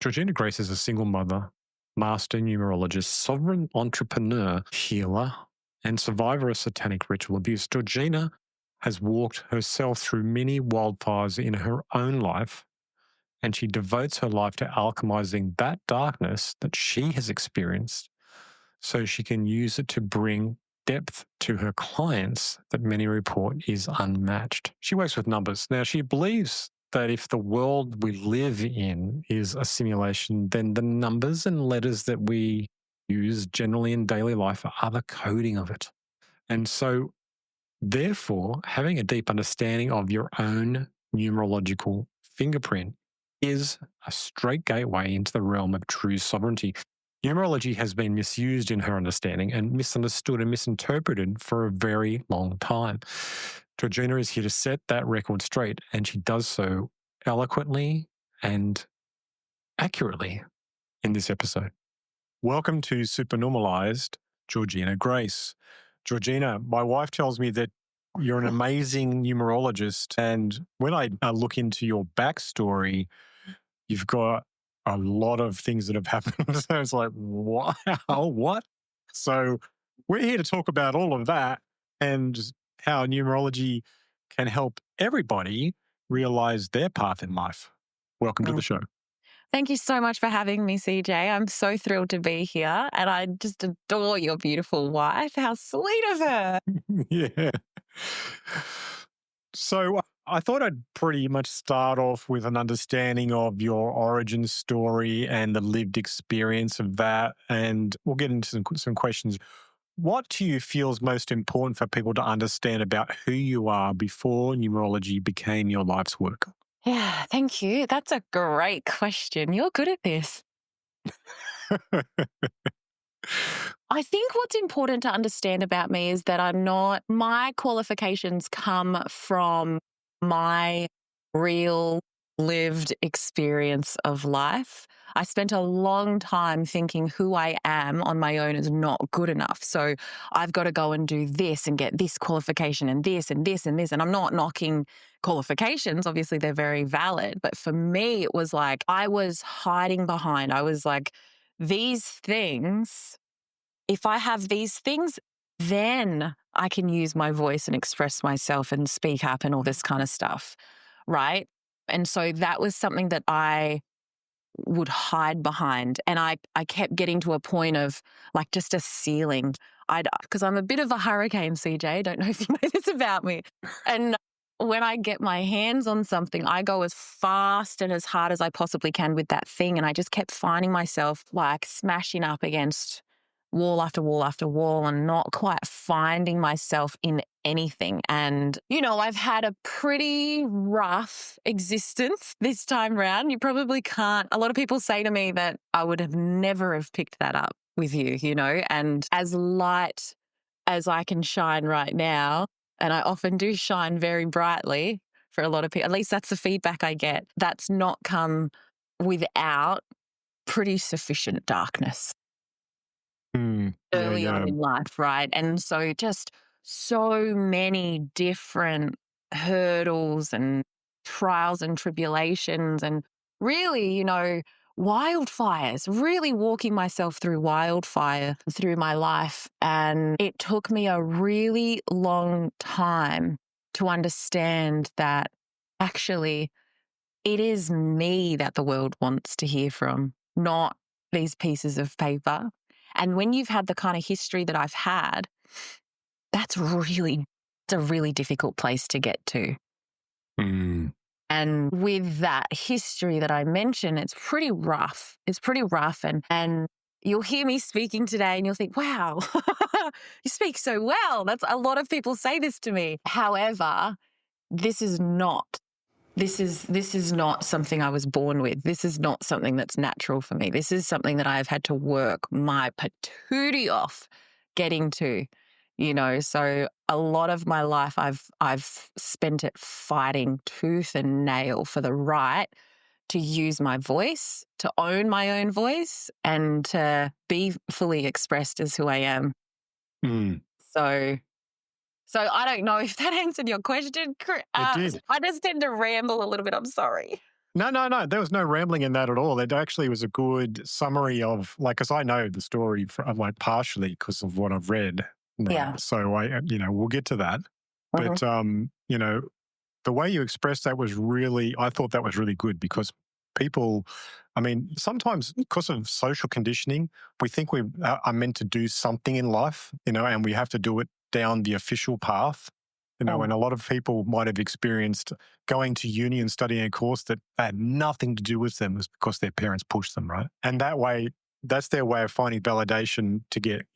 Georgina Grace is a single mother, master numerologist, sovereign entrepreneur, healer, and survivor of satanic ritual abuse. Georgina has walked herself through many wildfires in her own life, and she devotes her life to alchemizing that darkness that she has experienced so she can use it to bring depth to her clients that many report is unmatched. She works with numbers. Now, she believes that if the world we live in is a simulation, then the numbers and letters that we use generally in daily life are the coding of it. And so, therefore, having a deep understanding of your own numerological fingerprint is a straight gateway into the realm of true sovereignty. Numerology has been misused in her understanding and misunderstood and misinterpreted for a very long time. Georgina is here to set that record straight, and she does so eloquently and accurately in this episode. Welcome to Supernormalized, Georgina Grace. Georgina, my wife tells me that you're an amazing numerologist, and when I look into your backstory, you've got a lot of things that have happened. So it's like, wow, what? So we're here to talk about all of that and how numerology can help everybody realize their path in life. Welcome to the show. Thank you so much for having me, CJ. I'm so thrilled to be here, and I just adore your beautiful wife. How sweet of her. Yeah. So I thought I'd pretty much start off with an understanding of your origin story and the lived experience of that. And we'll get into some questions. What do you feel is most important for people to understand about who you are before numerology became your life's work? Yeah, thank you. That's a great question. You're good at this. I think what's important to understand about me is that my qualifications come from my real lived experience of life. I spent a long time thinking who I am on my own is not good enough. So I've got to go and do this and get this qualification and this and this and this. And I'm not knocking qualifications. Obviously, they're very valid. But for me, it was like I was hiding behind. I was like, these things, if I have these things, then I can use my voice and express myself and speak up and all this kind of stuff. Right. And so that was something that I would hide behind. And I kept getting to a point of like just a ceiling. Because I'm a bit of a hurricane, CJ. Don't know if you know this about me. And when I get my hands on something, I go as fast and as hard as I possibly can with that thing. And I just kept finding myself like smashing up against wall after wall after wall and not quite finding myself in anything. And, I've had a pretty rough existence this time round. You probably can't. A lot of people say to me that I would have never have picked that up with you, and as light as I can shine right now, and I often do shine very brightly for a lot of people, at least that's the feedback I get, that's not come without pretty sufficient darkness early on in life, right? And so just so many different hurdles and trials and tribulations and really, wildfires, really walking myself through wildfire through my life. And it took me a really long time to understand that actually it is me that the world wants to hear from, not these pieces of paper. And when you've had the kind of history that I've had, it's a really difficult place to get to. Mm. And with that history that I mentioned, it's pretty rough. It's pretty rough. And you'll hear me speaking today and you'll think, wow, you speak so well. That's a lot of people say this to me. However, this is not something I was born with. This is not something that's natural for me. This is something that I've had to work my patootie off getting to, So a lot of my life I've spent it fighting tooth and nail for the right to use my voice, to own my own voice, and to be fully expressed as who I am. Mm. So I don't know if that answered your question. It did. I just tend to ramble a little bit. I'm sorry. No. There was no rambling in that at all. It actually was a good summary of, like, because I know the story, like, partially because of what I've read. Yeah. So we'll get to that. Mhm. But, the way you expressed that was really, I thought that was really good because people, I mean, sometimes because of social conditioning, we think we are meant to do something in life, and we have to do it down the official path. Mm. And a lot of people might have experienced going to uni and studying a course that had nothing to do with them was because their parents pushed them, right? And that way, that's their way of finding validation to get,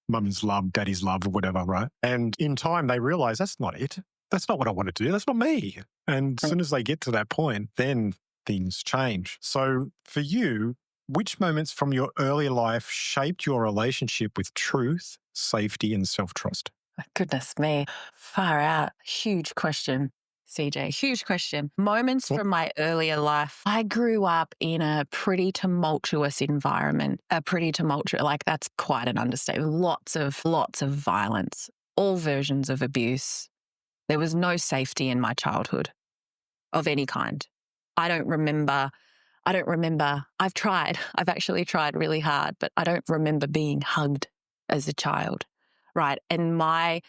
mum's love, daddy's love, or whatever, right? And in time, they realize that's not it. That's not what I want to do. That's not me. And as soon as they get to that point, then things change. So for you, which moments from your earlier life shaped your relationship with truth, safety, and self trust? Goodness me. Far out. Huge question, CJ. Huge question. Moments from my earlier life. I grew up in a pretty tumultuous environment. Like that's quite an understatement. Lots of violence, all versions of abuse. There was no safety in my childhood of any kind. I don't remember. I've tried. I've actually tried really hard, but I don't remember being hugged as a child, right? And my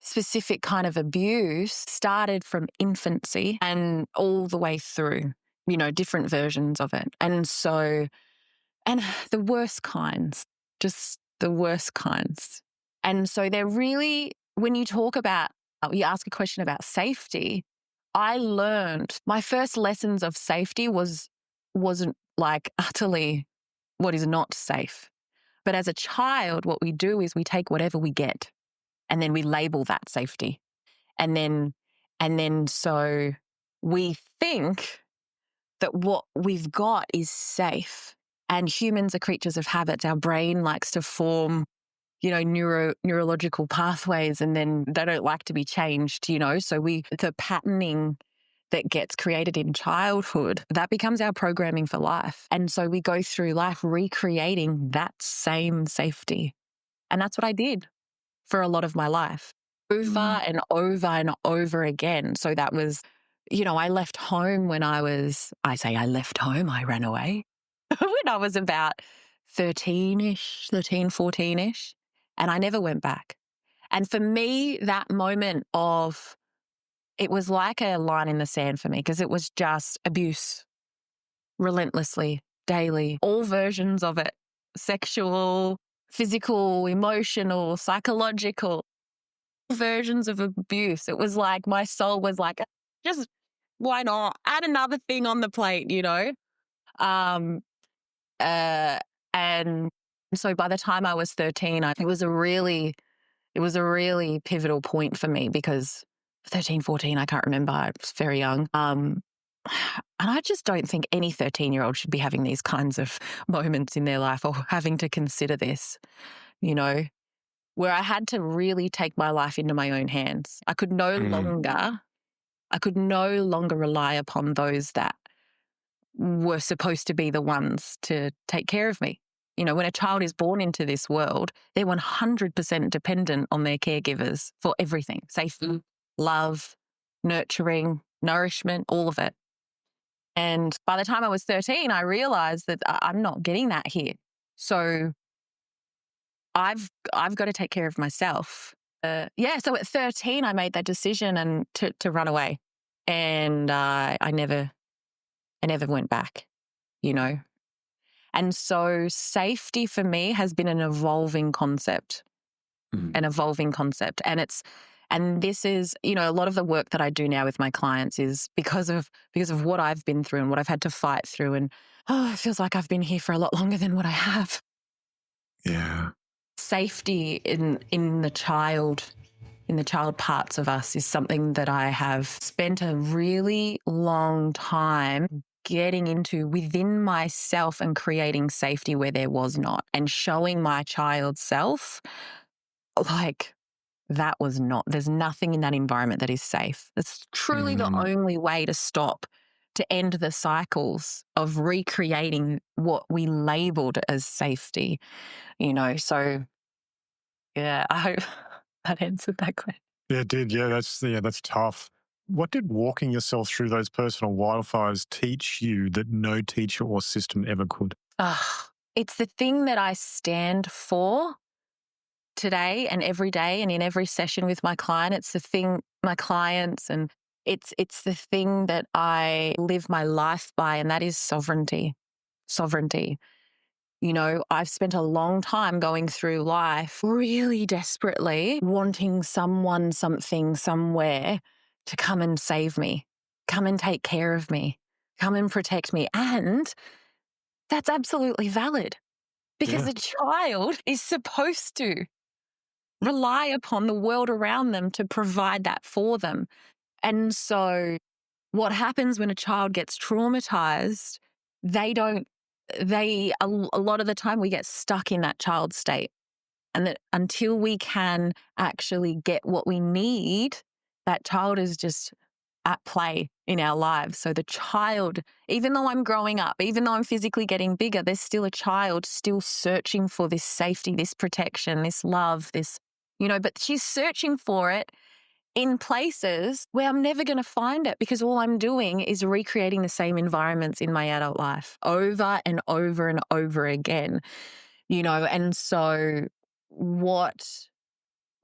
specific kind of abuse started from infancy and all the way through, different versions of it. And the worst kinds, just the worst kinds. And so they're really, when you talk about, you ask a question about safety, I learned my first lessons of safety wasn't like utterly what is not safe. But as a child, what we do is we take whatever we get and then we label that safety. And then so we think that what we've got is safe. And humans are creatures of habits. Our brain likes to form, neurological pathways, and then they don't like to be changed, So the patterning that gets created in childhood, that becomes our programming for life. And so we go through life recreating that same safety. And that's what I did for a lot of my life, over and over and over again. So that was, I left home I left home, I ran away when I was about 13-ish, 13, 14-ish, and I never went back. And for me, that moment it was like a line in the sand for me because it was just abuse relentlessly, daily, all versions of it, sexual, physical, emotional, psychological, versions of abuse. It was like my soul was like, just why not add another thing on the plate? Um, uh, and so by the time I was 13, it was a really pivotal point for me because 13, 14, I can't remember. I was very young. And I just don't think any 13-year-old should be having these kinds of moments in their life or having to consider this, where I had to really take my life into my own hands. I could no longer rely upon those that were supposed to be the ones to take care of me. When a child is born into this world, they're 100% dependent on their caregivers for everything, safety, love, nurturing, nourishment, all of it. And by the time I was 13, I realized that I'm not getting that here. So I've got to take care of myself. So at 13, I made that decision and to run away. And I never went back, And so safety for me has been an evolving concept. And this is, a lot of the work that I do now with my clients is because of what I've been through and what I've had to fight through. And it feels like I've been here for a lot longer than what I have. Yeah. Safety in the child parts of us is something that I have spent a really long time getting into within myself and creating safety where there was not, and showing my child self like there's nothing in that environment that is safe. It's truly the only way to end the cycles of recreating what we labeled as safety, So yeah, I hope that answered that question. Yeah, it did. Yeah, that's tough. What did walking yourself through those personal wildfires teach you that no teacher or system ever could? It's the thing that I stand for today and every day and in every session with my client. It's the thing, my clients, and it's the thing that I live my life by, and that is sovereignty. Sovereignty. You know, I've spent a long time going through life really desperately wanting someone, something, somewhere to come and save me, come and take care of me, come and protect me. And that's absolutely valid because Yeah. a child is supposed to rely upon the world around them to provide that for them. And so, what happens when a child gets traumatized, they don't, a lot of the time we get stuck in that child state. And that until we can actually get what we need, that child is just at play in our lives. So the child, even though I'm growing up, even though I'm physically getting bigger, there's still a child still searching for this safety, this protection, this love, this, but she's searching for it in places where I'm never going to find it because all I'm doing is recreating the same environments in my adult life over and over and over again, and so what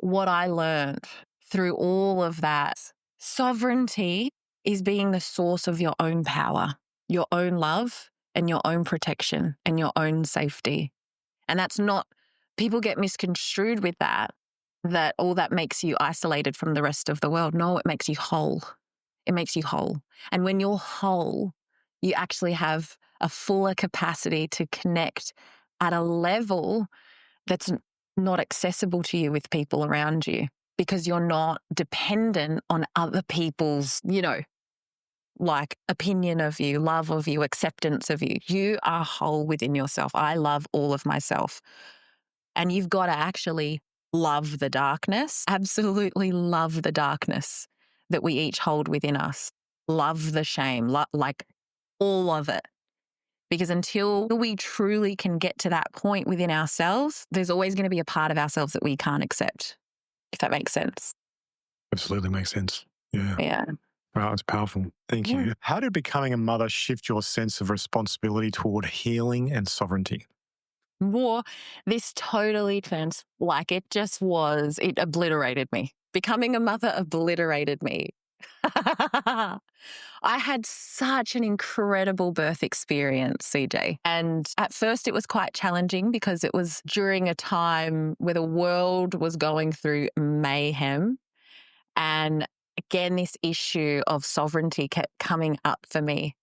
I learned through all of that, sovereignty is being the source of your own power, your own love, and your own protection and your own safety. And that's not, people get misconstrued with that all that makes you isolated from the rest of the world. No, it makes you whole. It makes you whole. And when you're whole, you actually have a fuller capacity to connect at a level that's not accessible to you with people around you because you're not dependent on other people's, like opinion of you, love of you, acceptance of you. You are whole within yourself. I love all of myself. And you've got to actually love the darkness, absolutely love the darkness that we each hold within us. Love the shame, like all of it. Because until we truly can get to that point within ourselves, there's always going to be a part of ourselves that we can't accept, if that makes sense. Absolutely makes sense. Yeah. Yeah. Wow, it's powerful. Thank Yeah. you. How did becoming a mother shift your sense of responsibility toward healing and sovereignty? War, this totally it obliterated me. Becoming a mother obliterated me. I had such an incredible birth experience, CJ. And at first it was quite challenging because it was during a time where the world was going through mayhem. And again, this issue of sovereignty kept coming up for me.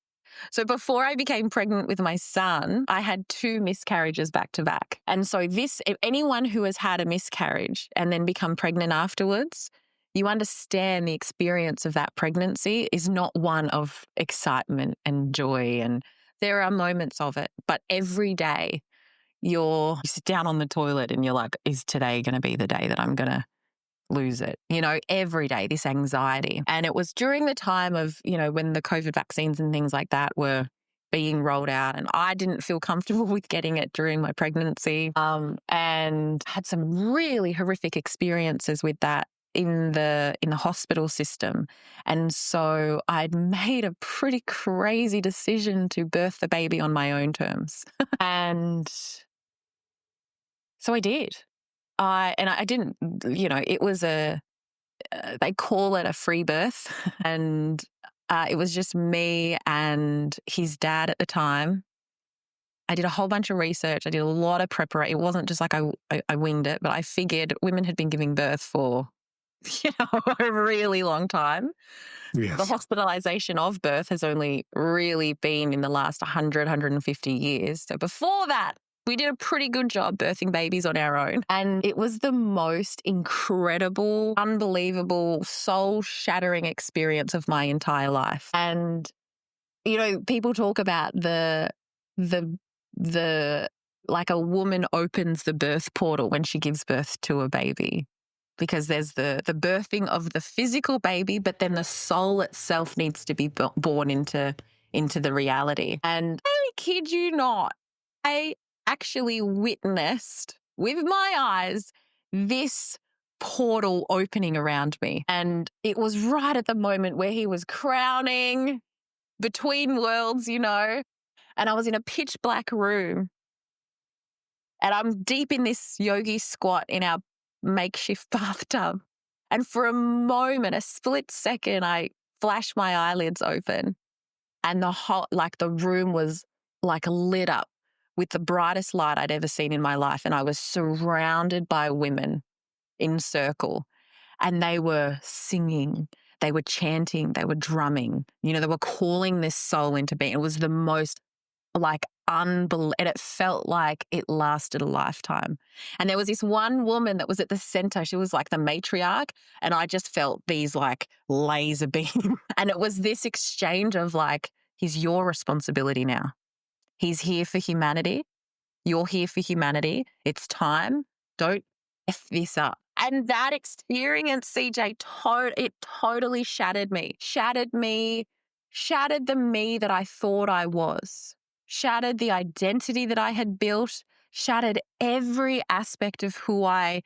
So before I became pregnant with my son, I had 2 miscarriages back to back. And so if anyone who has had a miscarriage and then become pregnant afterwards, you understand the experience of that pregnancy is not one of excitement and joy. And there are moments of it, but every day you sit down on the toilet and you're like, is today going to be the day that I'm going to lose it, every day, this anxiety. And it was during the time of, when the COVID vaccines and things like that were being rolled out. And I didn't feel comfortable with getting it during my pregnancy, and had some really horrific experiences with that in the hospital system. And so I'd made a pretty crazy decision to birth the baby on my own terms. And so I did. I didn't, it was they call it a free birth. And it was just me and his dad at the time. I did a whole bunch of research. I did a lot of preparation. It wasn't just like I winged it, but I figured women had been giving birth for, a really long time. Yes. The hospitalization of birth has only really been in the last 100, 150 years. So before that, we did a pretty good job birthing babies on our own. And it was the most incredible, unbelievable, soul-shattering experience of my entire life. And, people talk about the like a woman opens the birth portal when she gives birth to a baby. Because there's the birthing of the physical baby, but then the soul itself needs to be born into the reality. And I kid you not, I actually witnessed with my eyes this portal opening around me. And it was right at the moment where he was crowning between worlds, and I was in a pitch black room and I'm deep in this yogi squat in our makeshift bathtub. And for a moment, a split second, I flashed my eyelids open and the room was like lit up with the brightest light I'd ever seen in my life. And I was surrounded by women in circle and they were singing, they were chanting, they were drumming, they were calling this soul into being. It was the most unbelievable. And it felt like it lasted a lifetime. And there was this one woman that was at the center. She was like the matriarch. And I just felt these laser beam. And it was this exchange of he's your responsibility now. He's here for humanity. You're here for humanity. It's time. Don't F this up. And that experience, CJ, it totally shattered me. Shattered the me that I thought I was. Shattered the identity that I had built. Shattered every aspect of who I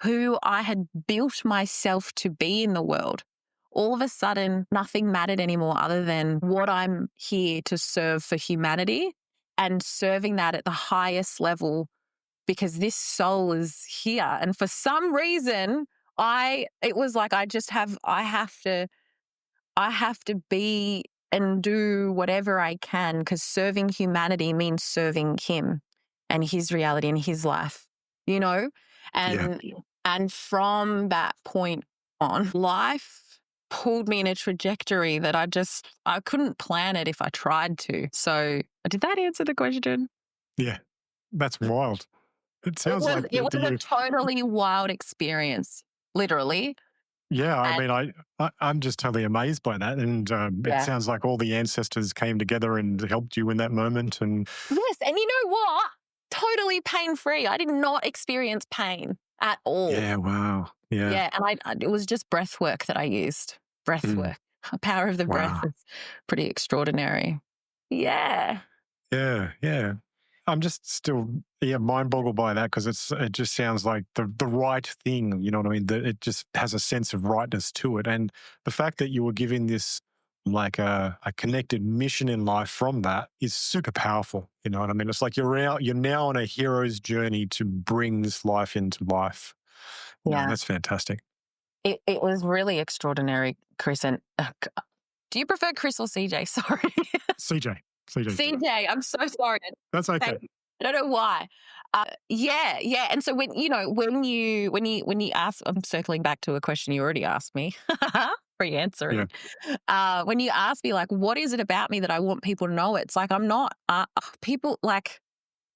had built myself to be in the world. All of a sudden, nothing mattered anymore other than what I'm here to serve for humanity and serving that at the highest level because this soul is here. And for some reason, I have to be and do whatever I can because serving humanity means serving him and his reality and his life, And and from that point on, life pulled me in a trajectory that I couldn't plan it if I tried to. So did that answer the question? Yeah, that's wild. It sounds It was a totally wild experience, literally. Yeah, I mean, I'm just totally amazed by that. And it sounds like all the ancestors came together and helped you in that moment. And yes, and you know what? Totally pain-free. I did not experience pain at all. Yeah, wow. Yeah. Yeah, and it was just breath work that I used. Breath work. The power of the breath is pretty extraordinary. Yeah. Yeah, yeah. I'm just still, mind boggled by that because it just sounds like the right thing, you know what I mean? It just has a sense of rightness to it. And the fact that you were given this a connected mission in life from that is super powerful. You know what I mean? It's like you're now on a hero's journey to bring this life into life. Yeah. No, that's fantastic. It was really extraordinary, Chris. And do you prefer Chris or CJ? Sorry. CJ. CJ, I'm so sorry. That's okay. I don't know why. Yeah. And so when you ask, I'm circling back to a question you already asked me, free answering. Yeah. When you ask me what is it about me that I want people to know? It's I'm not, people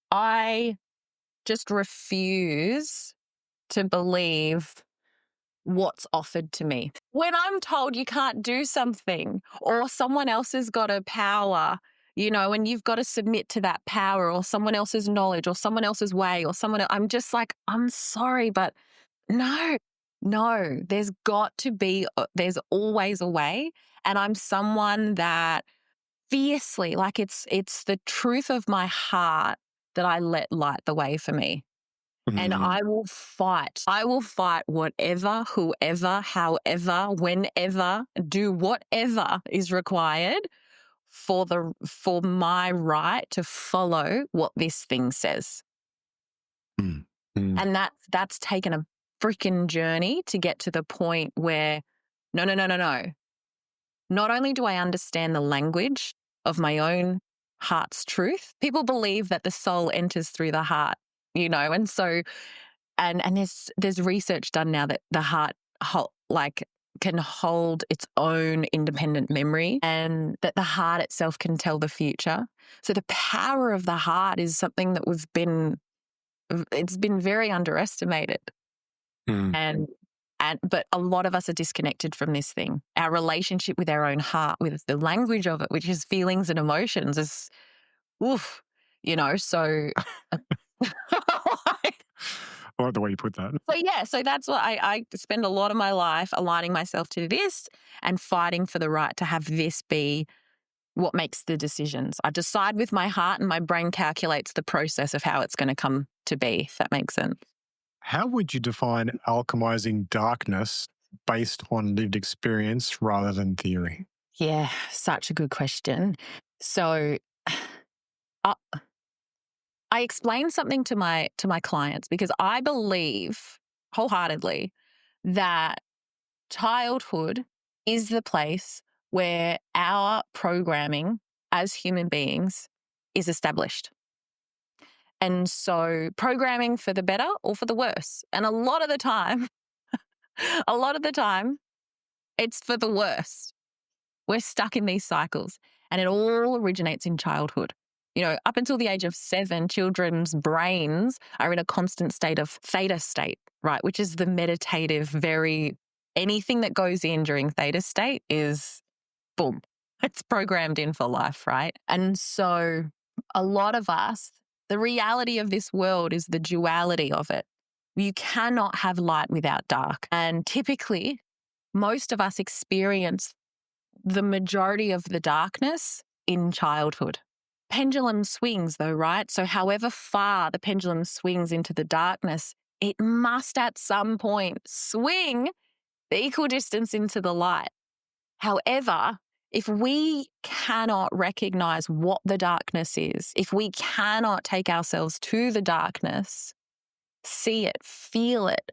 I just refuse to believe what's offered to me. When I'm told you can't do something or someone else has got a power, and you've got to submit to that power or someone else's knowledge or someone else's way or I'm just I'm sorry, but no, there's there's always a way. And I'm someone that fiercely, it's the truth of my heart that I let light the way for me. And I will fight. I will fight whatever, whoever, however, whenever, do whatever is required for my right to follow what this thing says. And that's taken a freaking journey to get to the point where no. Not only do I understand the language of my own heart's truth, people believe that the soul enters through the heart, and so and there's research done now that the heart can hold its own independent memory and that the heart itself can tell the future. So the power of the heart is something that it's been very underestimated. But a lot of us are disconnected from this thing. Our relationship with our own heart, with the language of it, which is feelings and emotions, is oof, so I like the way you put that. So that's what I spend a lot of my life aligning myself to this and fighting for the right to have this be what makes the decisions. I decide with my heart and my brain calculates the process of how it's going to come to be, if that makes sense. How would you define alchemizing darkness based on lived experience rather than theory? Yeah, such a good question. So, uh, I explain something to my clients because I believe wholeheartedly that childhood is the place where our programming as human beings is established. And so programming for the better or for the worse. And a lot of the time, a lot of the time, it's for the worse. We're stuck in these cycles and it all originates in childhood. You know, up until the age of 7, children's brains are in a constant state of theta state, right? Which is the meditative, very anything that goes in during theta state is boom, it's programmed in for life, right? And so a lot of us, the reality of this world is the duality of it. You cannot have light without dark. And typically, most of us experience the majority of the darkness in childhood. Pendulum swings, though, right? So, however far the pendulum swings into the darkness, it must at some point swing the equal distance into the light. However, if we cannot recognize what the darkness is, if we cannot take ourselves to the darkness, see it, feel it,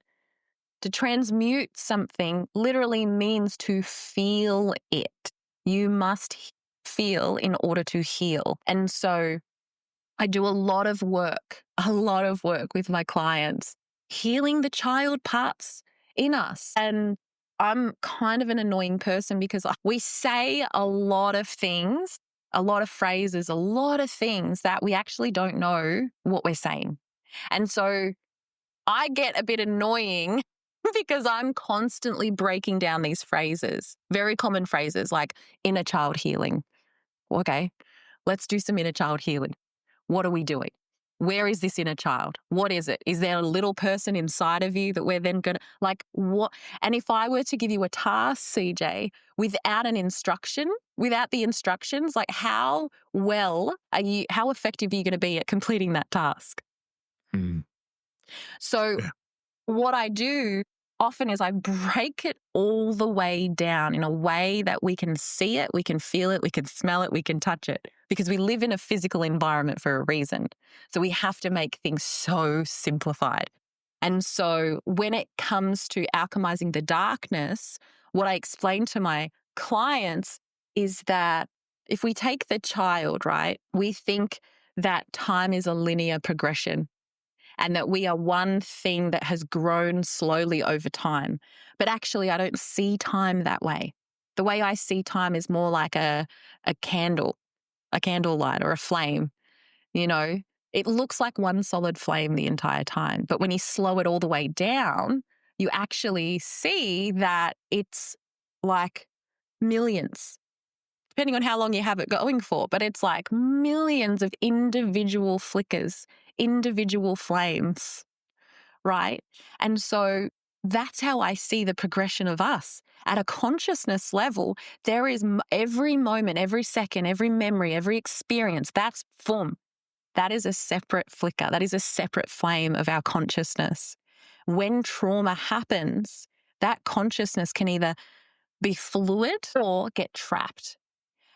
to transmute something literally means to feel it. You must feel in order to heal. And so I do a lot of work with my clients, healing the child parts in us. And I'm kind of an annoying person because we say a lot of things, a lot of phrases, a lot of things that we actually don't know what we're saying. And so I get a bit annoying because I'm constantly breaking down these phrases, very common phrases like inner child healing. Okay, let's do some inner child healing. What are we doing? Where is this inner child? What is it? Is there a little person inside of you that we're then going to, like, what? And if I were to give you a task, CJ, without an instruction, without the instructions, like how effective are you going to be at completing that task? Mm. So Yeah. what I do often is I break it all the way down in a way that we can see it, we can feel it, we can smell it, we can touch it, because we live in a physical environment for a reason. So we have to make things so simplified. And so when it comes to alchemizing the darkness, what I explain to my clients is that if we take the child, right, we think that time is a linear progression and that we are one thing that has grown slowly over time. But actually, I don't see time that way. The way I see time is more like a candle, a candlelight or a flame, you know? It looks like one solid flame the entire time. But when you slow it all the way down, you actually see that it's like millions, depending on how long you have it going for. But it's like millions of individual flickers, individual flames, right? And so that's how I see the progression of us. At a consciousness level, there is every moment, every second, every memory, every experience, that's form. That is a separate flicker. That is a separate flame of our consciousness. When trauma happens, that consciousness can either be fluid or get trapped.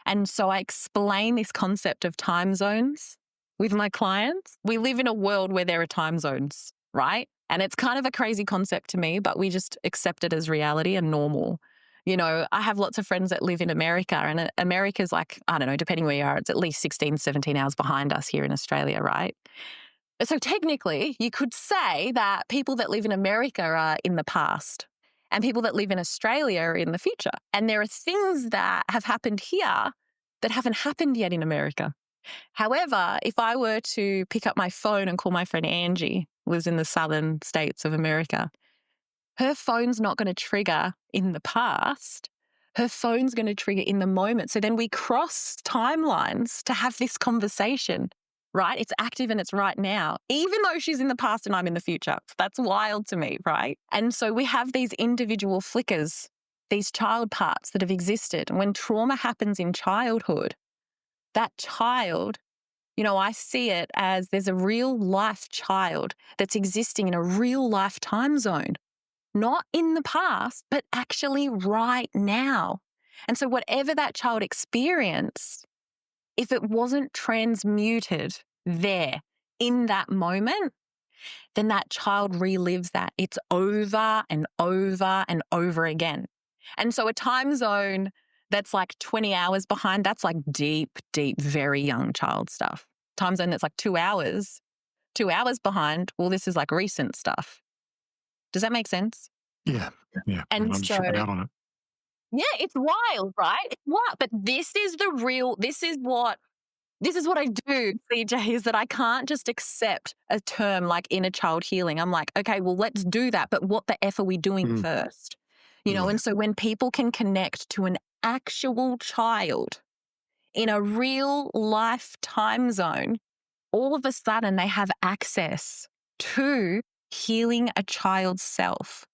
And so I explain this concept of time zones with my clients. We live in a world where there are time zones, right? And it's kind of a crazy concept to me, but we just accept it as reality and normal. You know, I have lots of friends that live in America, and America's like, I don't know, depending where you are, it's at least 16, 17 hours behind us here in Australia, right? So technically, you could say that people that live in America are in the past and people that live in Australia are in the future. And there are things that have happened here that haven't happened yet in America. However, if I were to pick up my phone and call my friend Angie, who lives in the southern states of America, her phone's not going to trigger in the past. Her phone's going to trigger in the moment. So then we cross timelines to have this conversation, right? It's active and it's right now, even though she's in the past and I'm in the future. That's wild to me, right? And so we have these individual flickers, these child parts that have existed. And when trauma happens in childhood, that child I see it as there's a real life child that's existing in a real life time zone, not in the past, but actually right now. And so, whatever that child experienced, if it wasn't transmuted there in that moment, then that child relives that. It's over and over and over again. And so, a time zone that's like 20 hours behind, that's like deep, deep, very young child stuff. Time zone that's like 2 hours, 2 hours behind, well, this is like recent stuff. Does that make sense? Yeah. Yeah. And I'm just so, tripping out on it. yeah, it's wild, right? It's wild. But this is what I do, CJ, is that I can't just accept a term like inner child healing. I'm like, okay, well, let's do that. But what the F are we doing first? And so when people can connect to an actual child in a real life time zone, all of a sudden they have access to healing a child's self,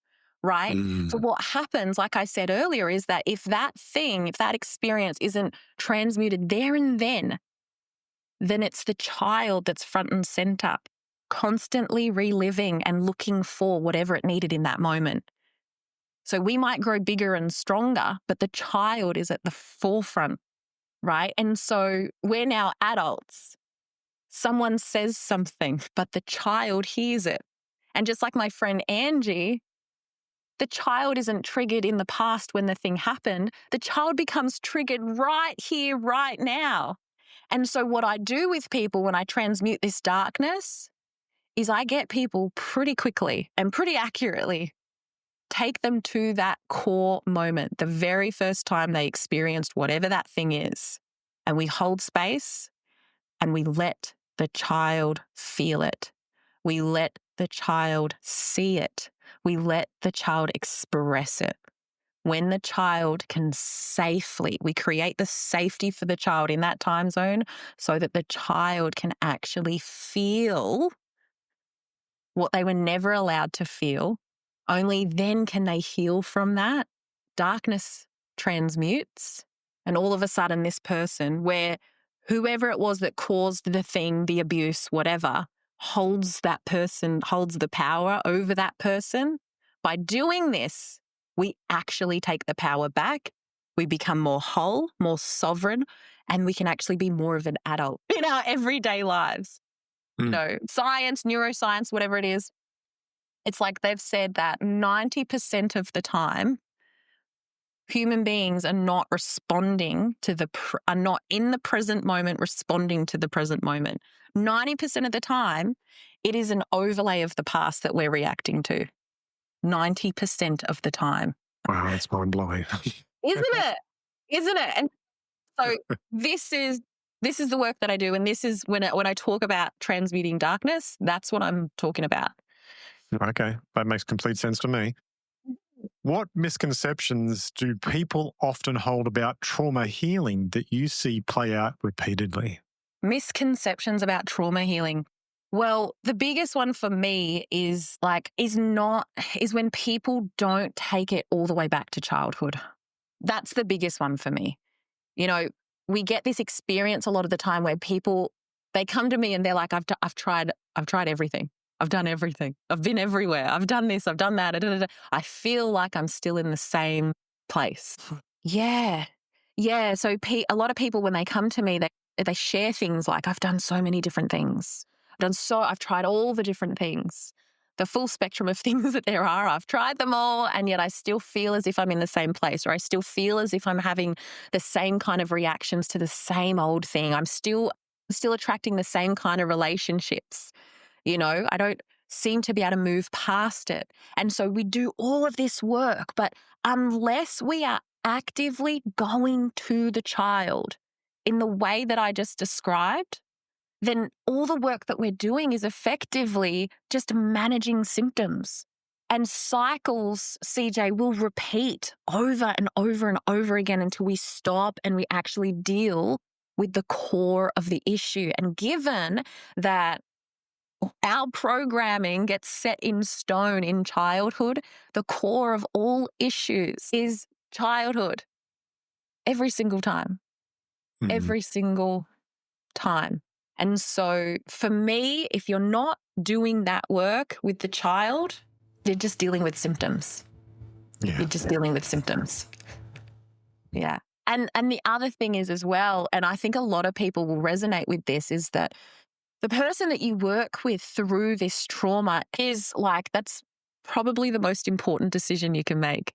right? So what happens, like I said earlier, is that if that experience isn't transmuted there and then it's the child that's front and center, constantly reliving and looking for whatever it needed in that moment. So we might grow bigger and stronger, but the child is at the forefront, right? And so we're now adults. Someone says something, but the child hears it. And just like my friend Angie, the child isn't triggered in the past when the thing happened. The child becomes triggered right here, right now. And so what I do with people when I transmute this darkness is I get people pretty quickly and pretty accurately, take them to that core moment, the very first time they experienced whatever that thing is. And we hold space and we let the child feel it. We let the child see it. We let the child express it. When the child can we create the safety for the child in that time zone so that the child can actually feel what they were never allowed to feel. Only then can they heal from that. Darkness transmutes. And all of a sudden, this person, where whoever it was that caused the thing, the abuse, whatever, holds the power over that person. By doing this, we actually take the power back. We become more whole, more sovereign, and we can actually be more of an adult in our everyday lives. Science, neuroscience, whatever it is, it's like they've said that 90% of the time, human beings are not responding are not in the present moment responding to the present moment. 90% of the time, it is an overlay of the past that we're reacting to. 90% of the time. Wow, that's mind blowing. Isn't it? Isn't it? And so this is the work that I do. And this is when I talk about transmuting darkness, that's what I'm talking about. Okay, that makes complete sense to me. What misconceptions do people often hold about trauma healing that you see play out repeatedly? Misconceptions about trauma healing. Well, the biggest one for me is when people don't take it all the way back to childhood. That's the biggest one for me. We get this experience a lot of the time where people, they come to me and they're like, I've tried everything. I've done everything. I've been everywhere. I've done this. I've done that. Da, da, da. I feel like I'm still in the same place. Yeah. Yeah. So a lot of people, when they come to me, they share things like, I've done so many different things. I've tried all the different things, the full spectrum of things that there are. I've tried them all, and yet I still feel as if I'm in the same place, or I still feel as if I'm having the same kind of reactions to the same old thing. I'm still attracting the same kind of relationships. I don't seem to be able to move past it. And so we do all of this work, but unless we are actively going to the child in the way that I just described, then all the work that we're doing is effectively just managing symptoms. And cycles, CJ, will repeat over and over and over again until we stop and we actually deal with the core of the issue. And given that our programming gets set in stone in childhood, the core of all issues is childhood. Every single time. Every single time. And so for me, if you're not doing that work with the child, you're just dealing with symptoms. Yeah. You're just dealing with symptoms. Yeah. And the other thing is as well, and I think a lot of people will resonate with this, is that the person that you work with through this trauma is like, that's probably the most important decision you can make,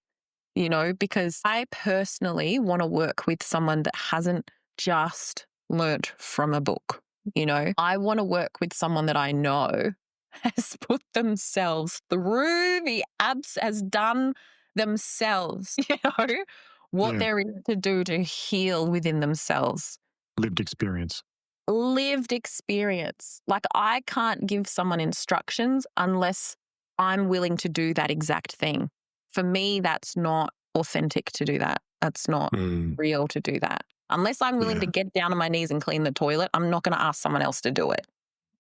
you know, because I personally want to work with someone that hasn't just learnt from a book. You know, I want to work with someone that I know has put themselves through the abs, has done themselves, you know, what Yeah. there is to do to heal within themselves. Lived experience. Lived experience. Like, I can't give someone instructions unless I'm willing to do that exact thing. For me, that's not authentic to do that. That's not real to do that. Unless I'm willing to get down on my knees and clean the toilet, I'm not going to ask someone else to do it.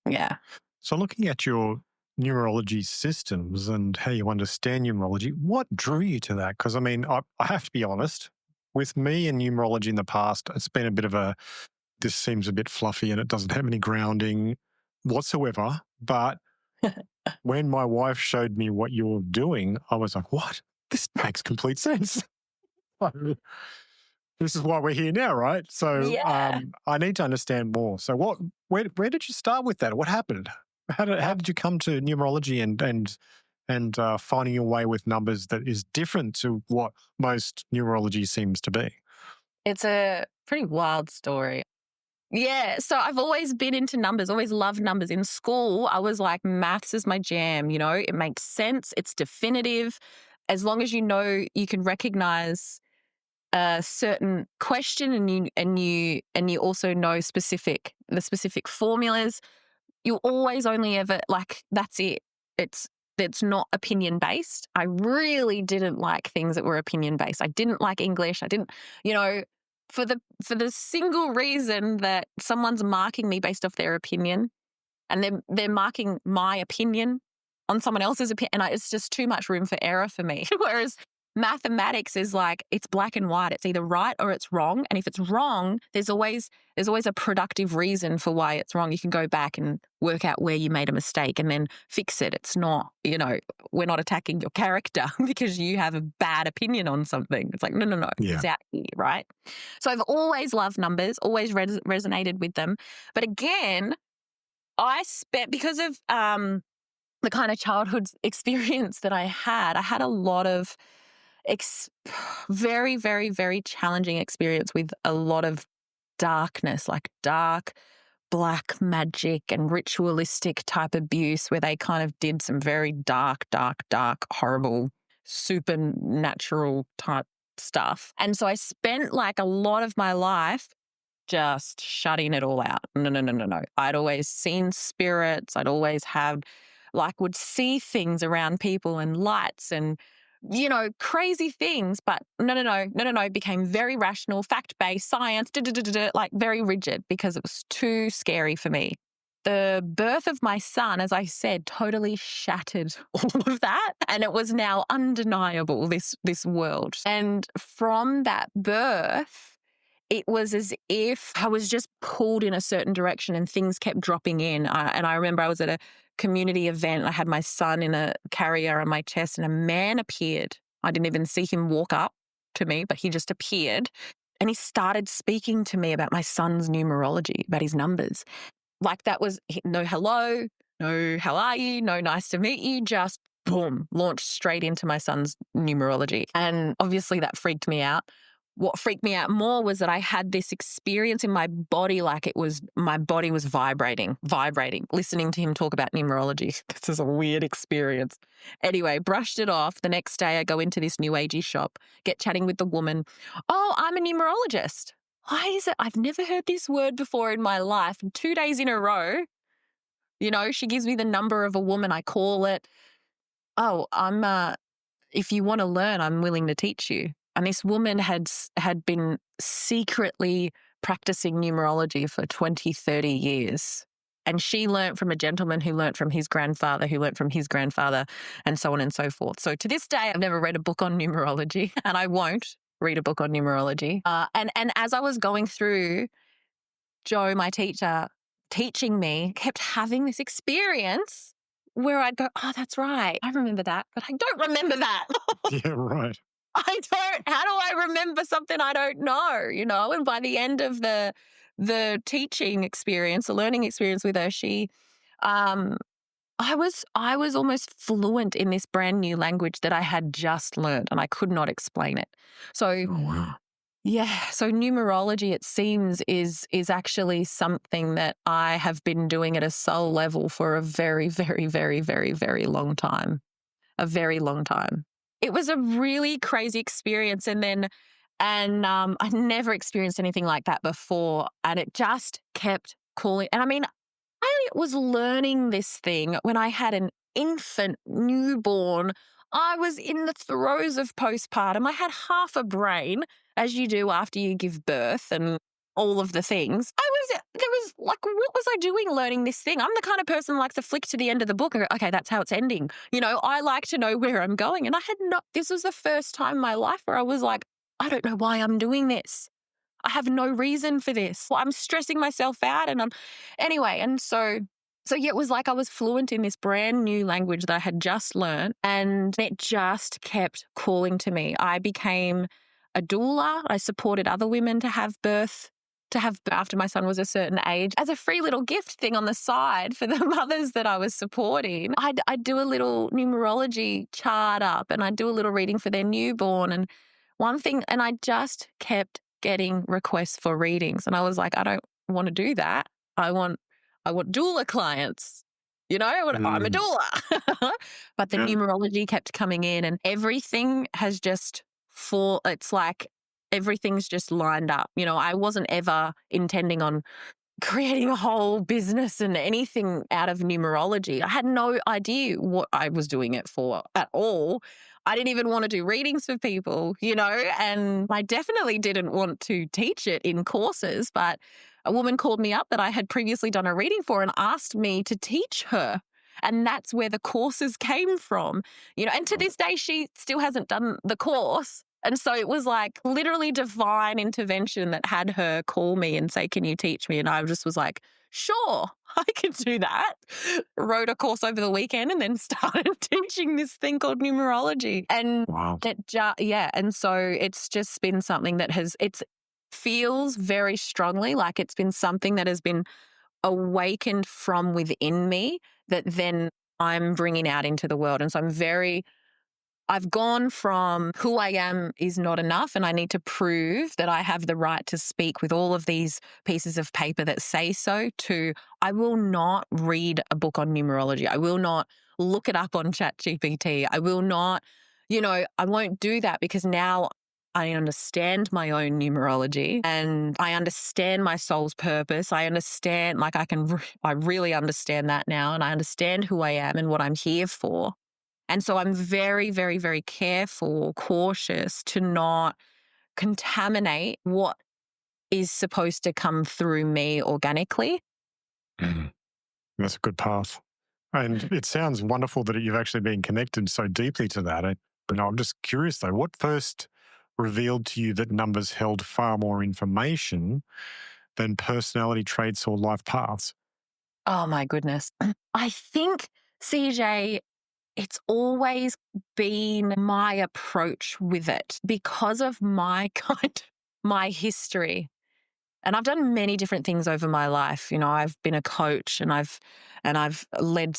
Yeah. So looking at your numerology systems and how you understand numerology, what drew you to that? Because I mean, I have to be honest, with me and numerology in the past, it's been a bit of a, this seems a bit fluffy and it doesn't have any grounding whatsoever. But when my wife showed me what you're doing, I was like, what? This makes complete sense. This is why we're here now, right? So Yeah. I need to understand more. So where did you start with that? What happened? How did you come to numerology and finding your way with numbers that is different to what most numerology seems to be? It's a pretty wild story. Yeah. So I've always been into numbers, always loved numbers. In school, I was like, maths is my jam, you know, it makes sense, it's definitive. As long as you know, you can recognize a certain question and you also know the specific formulas, you always only ever, like, that's it. It's not opinion based. I really didn't like things that were opinion based. I didn't like English. I didn't, you know, for the single reason that someone's marking me based off their opinion, and they're marking my opinion on someone else's opinion, and it's just too much room for error for me. Whereas mathematics is like, it's black and white. It's either right or it's wrong. And if it's wrong, there's always a productive reason for why it's wrong. You can go back and work out where you made a mistake and then fix it. It's not, you know, we're not attacking your character because you have a bad opinion on something. It's like, no, Yeah. it's out here, right? So I've always loved numbers, always resonated with them. But again, because of the kind of childhood experience that I had a lot of very, very, very challenging experience with a lot of darkness, like dark black magic and ritualistic type abuse, where they kind of did some very dark, horrible, supernatural type stuff. And so I spent like a lot of my life just shutting it all out. No. I'd always seen spirits. I'd always had, like, would see things around people and lights and, you know, crazy things. But no. Became very rational, fact-based, science, like very rigid, because it was too scary for me. The birth of my son, as I said, totally shattered all of that. And it was now undeniable, this world. And from that birth, it was as if I was just pulled in a certain direction and things kept dropping in. And I remember I was at a community event. I had my son in a carrier on my chest and a man appeared. I didn't even see him walk up to me, but he just appeared. And he started speaking to me about my son's numerology, about his numbers. Like, that was no hello, no how are you, no nice to meet you, just boom, launched straight into my son's numerology. And obviously that freaked me out. What freaked me out more was that I had this experience in my body, like my body was vibrating, listening to him talk about numerology. This is a weird experience. Anyway, brushed it off. The next day I go into this new agey shop, get chatting with the woman. Oh, I'm a numerologist. Why is it? I've never heard this word before in my life. And 2 days in a row, you know, she gives me the number of a woman. I call it. Oh, if you want to learn, I'm willing to teach you. And this woman had been secretly practicing numerology for 20, 30 years. And she learnt from a gentleman who learnt from his grandfather, who learnt from his grandfather, and so on and so forth. So to this day, I've never read a book on numerology, and I won't read a book on numerology. And as I was going through, Joe, my teacher, teaching me kept having this experience where I'd go, oh, that's right. I remember that, but I don't remember that. Yeah, right. I don't, how do I remember something I don't know, you know? And by the end of the teaching experience, the learning experience with her, um, I was almost fluent in this brand new language that I had just learned and I could not explain it. So Oh, wow. yeah, so numerology, it seems, is actually something that I have been doing at a soul level for a very, very, very, very, very long time. A very long time. It was a really crazy experience, I never experienced anything like that before, and it just kept calling. And I mean, I was learning this thing when I had an infant newborn. I was in the throes of postpartum. I had half a brain, as you do after you give birth and all of the things. There was like, what was I doing learning this thing? I'm the kind of person who likes to flick to the end of the book and go, okay, that's how it's ending. You know, I like to know where I'm going. And this was the first time in my life where I was like, I don't know why I'm doing this. I have no reason for this. Well, I'm stressing myself out anyway. So yeah, it was like I was fluent in this brand new language that I had just learned and it just kept calling to me. I became a doula. I supported other women to have birth after my son was a certain age as a free little gift thing on the side for the mothers that I was supporting. I'd do a little numerology chart up and I'd do a little reading for their newborn and I just kept getting requests for readings. And I was like, I don't want to do that. I want doula clients. You know, I'm a Mm, doula. But the yeah. numerology kept coming in and everything has just it's like everything's just lined up. You know, I wasn't ever intending on creating a whole business and anything out of numerology. I had no idea what I was doing it for at all. I didn't even want to do readings for people, you know, and I definitely didn't want to teach it in courses. But a woman called me up that I had previously done a reading for and asked me to teach her. And that's where the courses came from, you know, and to this day, she still hasn't done the course. And so it was like literally divine intervention that had her call me and say, can you teach me? And I just was like, sure, I can do that. Wrote a course over the weekend and then started teaching this thing called numerology. And Wow. yeah. And so it's just been something that it feels very strongly like it's been something that has been awakened from within me that then I'm bringing out into the world. And so I've gone from who I am is not enough and I need to prove that I have the right to speak with all of these pieces of paper that say so to I will not read a book on numerology. I will not look it up on ChatGPT. I will not, you know, I won't do that because now I understand my own numerology and I understand my soul's purpose. I understand, like I really understand that now and I understand who I am and what I'm here for. And so I'm very, very, very careful, cautious to not contaminate what is supposed to come through me organically. Mm, that's a good path. And it sounds wonderful that you've actually been connected so deeply to that. I'm just curious though, what first revealed to you that numbers held far more information than personality traits or life paths? Oh my goodness. I think, CJ, it's always been my approach with it because of my my history. And I've done many different things over my life. You know, I've been a coach and I've led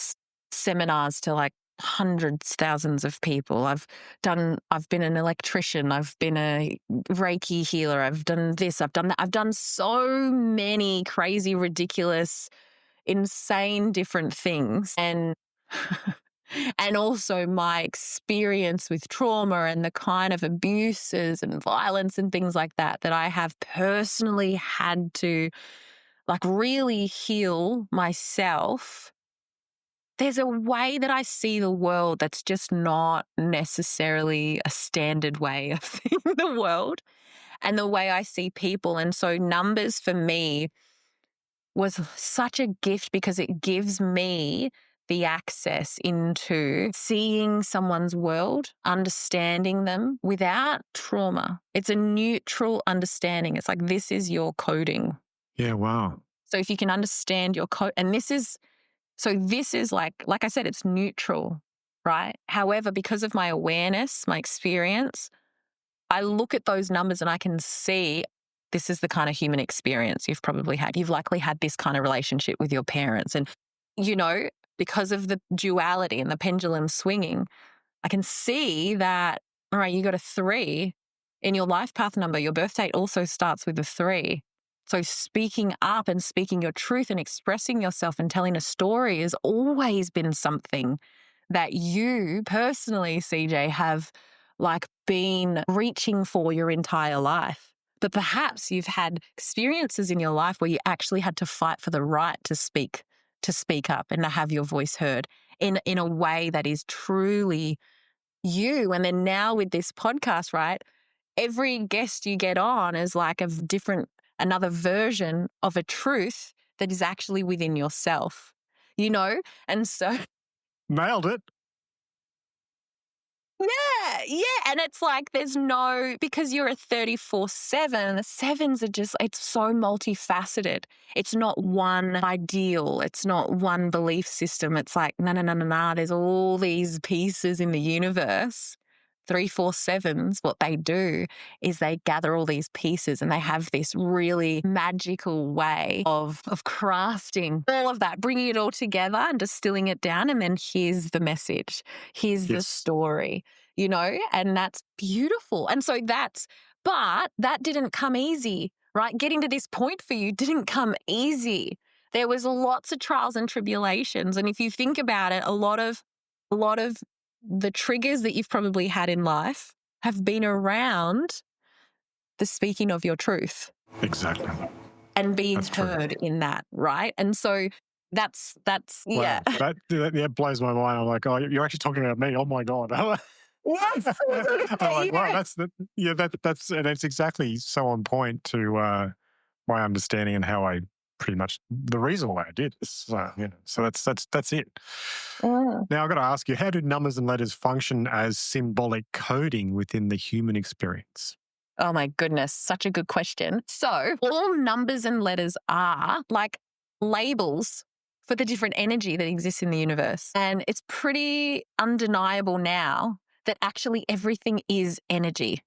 seminars to like hundreds, thousands of people. I've been an electrician. I've been a Reiki healer. I've done this. I've done that. I've done so many crazy, ridiculous, insane different things. And and also my experience with trauma and the kind of abuses and violence and things like that I have personally had to like really heal myself. There's a way that I see the world that's just not necessarily a standard way of seeing the world and the way I see people. And so numbers for me was such a gift because it gives me the access into seeing someone's world, understanding them without trauma. It's a neutral understanding. It's like, this is your coding. Yeah, wow. So if you can understand your code, and this is like I said, it's neutral, right? However, because of my awareness, my experience, I look at those numbers and I can see this is the kind of human experience you've probably had. You've likely had this kind of relationship with your parents. And, because of the duality and the pendulum swinging, I can see that, all right, you got a 3 in your life path number. Your birth date also starts with a 3. So speaking up and speaking your truth and expressing yourself and telling a story has always been something that you personally, CJ, have been reaching for your entire life. But perhaps you've had experiences in your life where you actually had to fight for the right to speak up and to have your voice heard in a way that is truly you. And then now with this podcast, right, every guest you get on is like another version of a truth that is actually within yourself, And so Nailed it. yeah. And it's like because you're a 34/7, the sevens it's so multifaceted. It's not one ideal. It's not one belief system. It's like, no. There's all these pieces in the universe. 347s, what they do is they gather all these pieces and they have this really magical way of crafting all of that, bringing it all together and distilling it down. And then here's the message. Here's the story, and that's beautiful. And so but that didn't come easy, right? Getting to this point for you didn't come easy. There was lots of trials and tribulations. And if you think about it, a lot of the triggers that you've probably had in life have been around the speaking of your truth. Exactly. And being heard in that, right? And so that's yeah. Wow. That blows my mind. I'm like, oh, you're actually talking about me. Oh my God. Yes. I'm like, wow, and it's exactly so on point to my understanding and how I pretty much the reason why I did this. So that's it. Now I've got to ask you, how do numbers and letters function as symbolic coding within the human experience? Oh my goodness, such a good question. So all numbers and letters are like labels for the different energy that exists in the universe. And it's pretty undeniable now that actually everything is energy.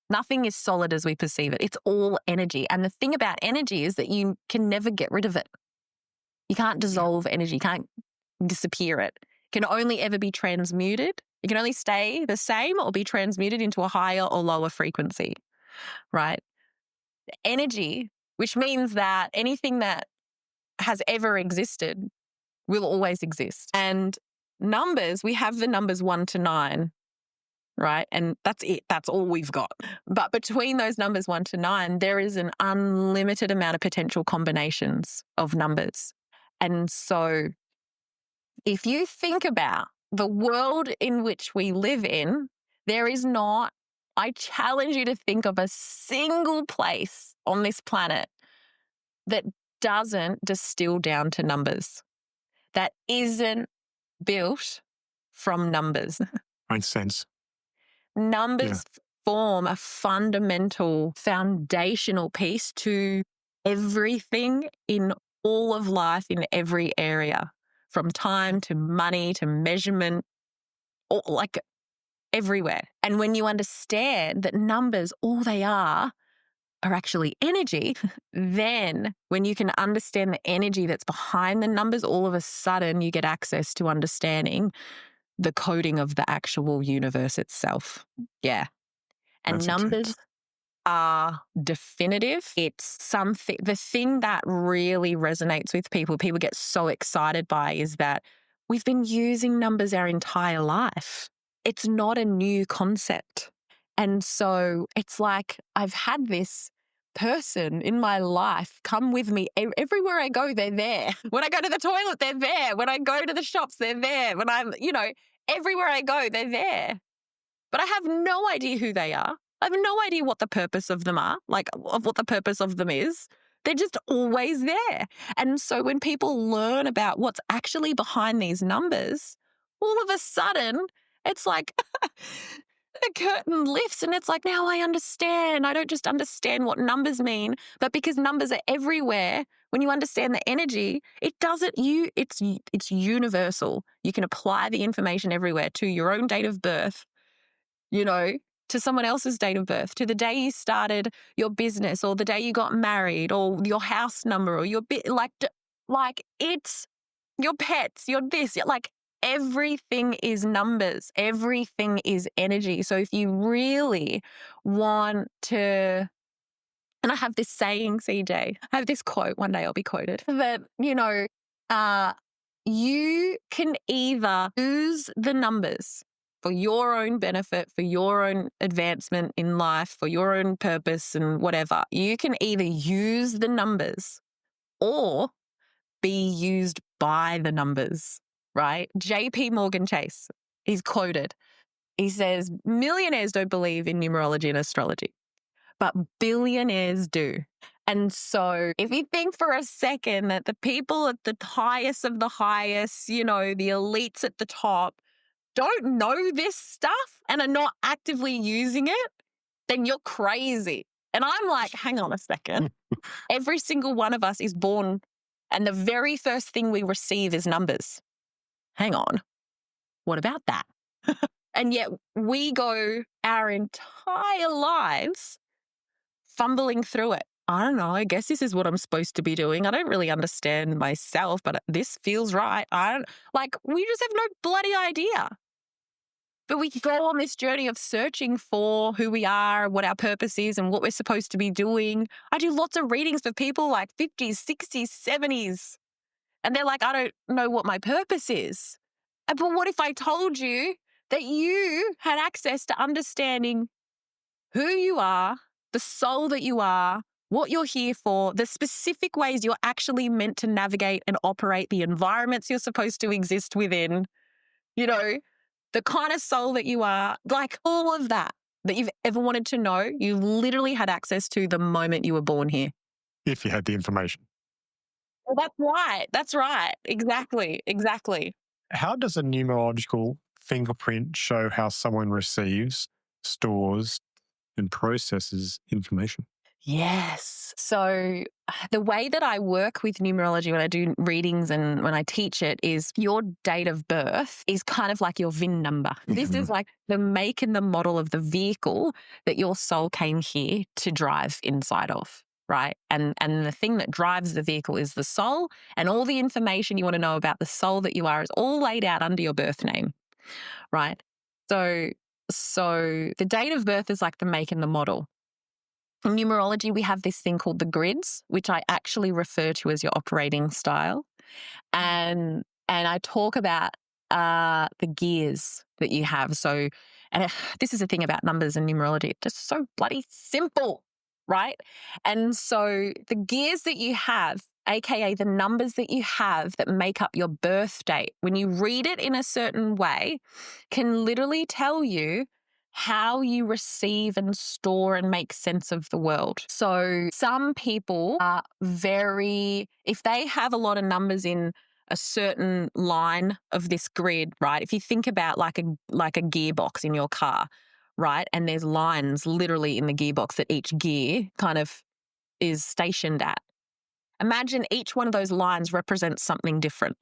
Nothing is solid as we perceive it. It's all energy. And the thing about energy is that you can never get rid of it. You can't dissolve energy. You can't disappear it. It can only ever be transmuted. It can only stay the same or be transmuted into a higher or lower frequency, right? Energy, which means that anything that has ever existed will always exist. And numbers, we have the numbers 1 to 9. Right. And that's it. That's all we've got. But between those numbers 1 to 9, there is an unlimited amount of potential combinations of numbers. And so if you think about the world in which we live in, I challenge you to think of a single place on this planet that doesn't distill down to numbers, that isn't built from numbers. Makes sense. Numbers form a fundamental, foundational piece to everything in all of life, in every area, from time to money to measurement, like everywhere. And when you understand that numbers, all they are actually energy, then when you can understand the energy that's behind the numbers, all of a sudden you get access to understanding the coding of the actual universe itself. Yeah. And That's numbers intense. are definitive. It's something, the thing that really resonates with people get so excited by is that we've been using numbers our entire life. It's not a new concept. And so it's like I've had this person in my life come with me everywhere I go. They're there. When I go to the toilet, they're there. When I go to the shops, they're there. When I'm, everywhere I go, they're there. But I have no idea who they are. I have no idea what the purpose of them are, of what the purpose of them is. They're just always there. And so when people learn about what's actually behind these numbers, all of a sudden, it's like the curtain lifts and it's like, now I understand. I don't just understand what numbers mean, but because numbers are everywhere, when you understand the energy, it's universal. You can apply the information everywhere to your own date of birth, to someone else's date of birth, to the day you started your business or the day you got married or your house number or your it's your pets, your this, like everything is numbers, everything is energy. So if you really want to, and I have this saying, CJ, I have this quote, one day I'll be quoted, that, you can either use the numbers for your own benefit, for your own advancement in life, for your own purpose and whatever. You can either use the numbers or be used by the numbers, right? JP Morgan Chase, he's quoted. He says, millionaires don't believe in numerology and astrology, but billionaires do. And so if you think for a second that the people at the highest of the highest, the elites at the top don't know this stuff and are not actively using it, then you're crazy. And I'm like, hang on a second. Every single one of us is born and the very first thing we receive is numbers. Hang on. What about that? And yet we go our entire lives fumbling through it. I don't know. I guess this is what I'm supposed to be doing. I don't really understand myself, but this feels right. We just have no bloody idea. But we go on this journey of searching for who we are, what our purpose is, and what we're supposed to be doing. I do lots of readings for people like 50s, 60s, 70s. And they're like, I don't know what my purpose is. But what if I told you that you had access to understanding who you are, the soul that you are, what you're here for, the specific ways you're actually meant to navigate and operate, the environments you're supposed to exist within, the kind of soul that you are, like all of that you've ever wanted to know, you literally had access to the moment you were born here. If you had the information. Well, that's right. That's right. Exactly. How does a numerological fingerprint show how someone receives, stores, and processes information? Yes. So the way that I work with numerology when I do readings and when I teach it is your date of birth is kind of like your VIN number. This is like the make and the model of the vehicle that your soul came here to drive inside of, right? And the thing that drives the vehicle is the soul, and all the information you want to know about the soul that you are is all laid out under your birth name, right? So the date of birth is like the make and the model. In numerology, we have this thing called the grids, which I actually refer to as your operating style. And I talk about the gears that you have. So, this is the thing about numbers and numerology. It's just so bloody simple, right? And so the gears that you have, aka the numbers that you have that make up your birth date, when you read it in a certain way, can literally tell you how you receive and store and make sense of the world. So some people are if they have a lot of numbers in a certain line of this grid, right? If you think about like a gearbox in your car, right? And there's lines literally in the gearbox that each gear kind of is stationed at. Imagine each one of those lines represents something different.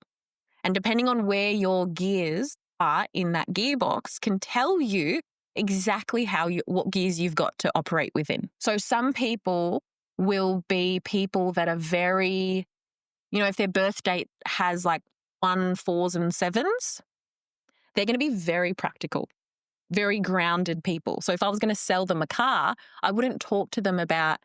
And depending on where your gears are in that gearbox can tell you exactly what gears you've got to operate within. So some people will be people that are very, if their birth date has like 1, 4s and 7s, they're going to be very practical, very grounded people. So if I was going to sell them a car, I wouldn't talk to them about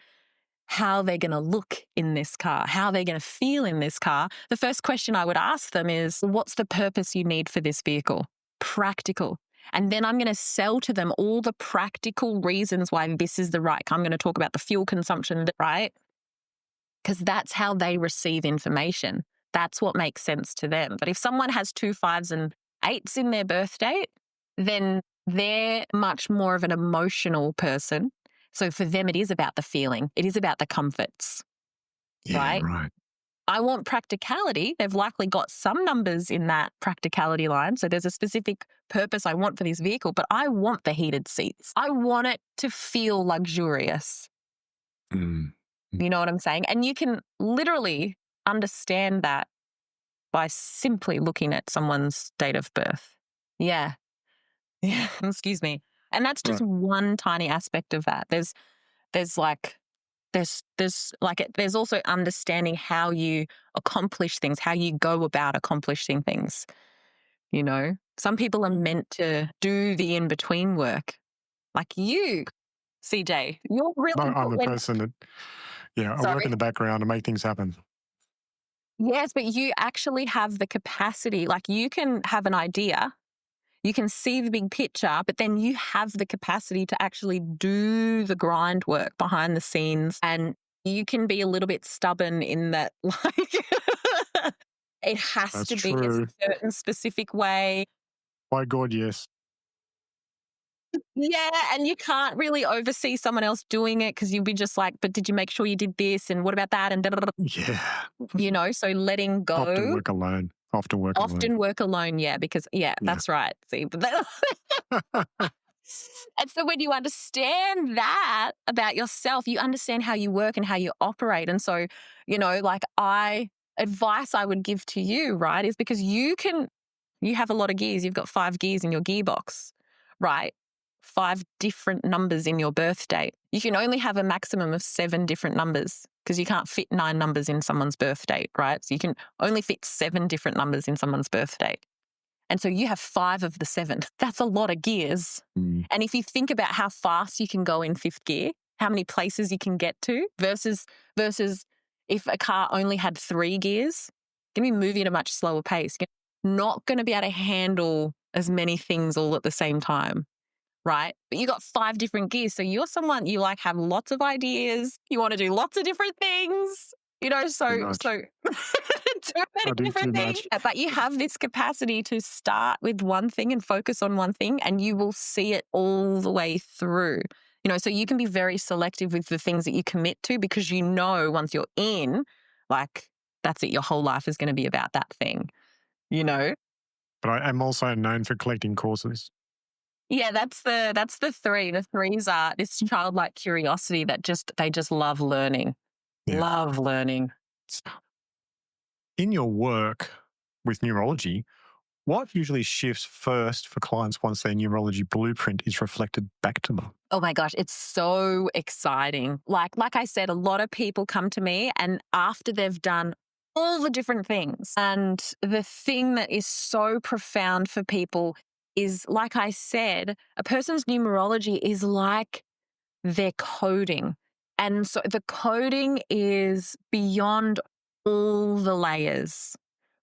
how they're going to look in this car, how they're going to feel in this car. The first question I would ask them is, what's the purpose you need for this vehicle? Practical. And then I'm going to sell to them all the practical reasons why this is the right car. I'm going to talk about the fuel consumption, right? Because that's how they receive information. That's what makes sense to them. But if someone has 2 5s and 8s in their birth date, then they're much more of an emotional person. So for them, it is about the feeling. It is about the comforts, right? I want practicality. They've likely got some numbers in that practicality line. So there's a specific purpose I want for this vehicle, but I want the heated seats. I want it to feel luxurious. You know what I'm saying? And you can literally understand that by simply looking at someone's date of birth. Yeah. Yeah. Excuse me. And that's just Right. one tiny aspect of that. There's like there's also understanding how you accomplish things, how you go about accomplishing things. You know, some people are meant to do the in between work, like you, CJ. You're No, really I'm good the when. person that, I work in Sorry. the background to make things happen. Yes, but you actually have the capacity. Like you can have an idea, you can see the big picture, but then you have the capacity to actually do the grind work behind the scenes. And you can be a little bit stubborn in that, like, it has That's to be a true. certain specific way. By God, yes. Yeah, and you can't really oversee someone else doing it because you'll be just like, but did you make sure you did this? And what about that? And da, da, da, Yeah. so letting Often go, work alone. Often work alone. often work alone. Yeah, because, yeah, Yeah. that's right. See, but and so when you understand that about yourself, you understand how you work and how you operate. And so, like advice I would give to you, right, is because you have a lot of gears. You've got 5 gears in your gearbox, right? 5 different numbers in your birth date. You can only have a maximum of 7 different numbers because you can't fit 9 numbers in someone's birth date, right? So you can only fit 7 different numbers in someone's birth date. And so you have 5 of the 7. That's a lot of gears. Mm. And if you think about how fast you can go in 5th gear, how many places you can get to versus if a car only had 3 gears, going to be moving at a much slower pace. You're not going to be able to handle as many things all at the same time, right? But you got 5 different gears. So you're someone, you like have lots of ideas. You want to do lots of different things, Too so much. too I many do too different things. much. But you have this capacity to start with one thing and focus on one thing, and you will see it all the way through. So you can be very selective with the things that you commit to because once you're in, like that's it, your whole life is going to be about that thing, you know? But I am also known for collecting courses. Yeah, that's the 3. The 3s are this childlike curiosity that they just love learning. Yeah. Love learning. In your work with numerology, what usually shifts first for clients once their numerology blueprint is reflected back to them? Oh my gosh, it's so exciting. Like I said, a lot of people come to me and after they've done all the different things, and the thing that is so profound for people is, like I said, a person's numerology is like their coding. And so the coding is beyond all the layers,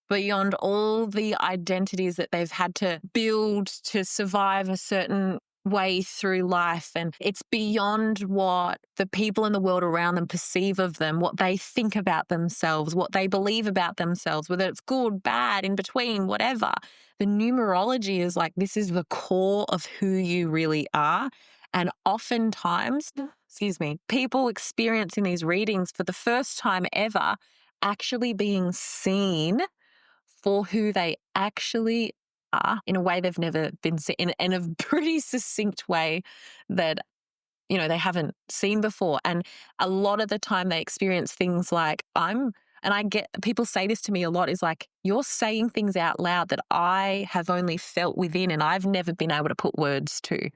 beyond all the identities that they've had to build to survive a certain way through life. And it's beyond what the people in the world around them perceive of them, what they think about themselves, what they believe about themselves, whether it's good, bad, in between, whatever. The numerology is like, this is the core of who you really are. And oftentimes, excuse me, people experiencing these readings for the first time ever actually being seen for who they actually are in a way they've never been seen, in a pretty succinct way that, they haven't seen before. And a lot of the time they experience things like, and I get people say this to me a lot, is like, you're saying things out loud that I have only felt within and I've never been able to put words to.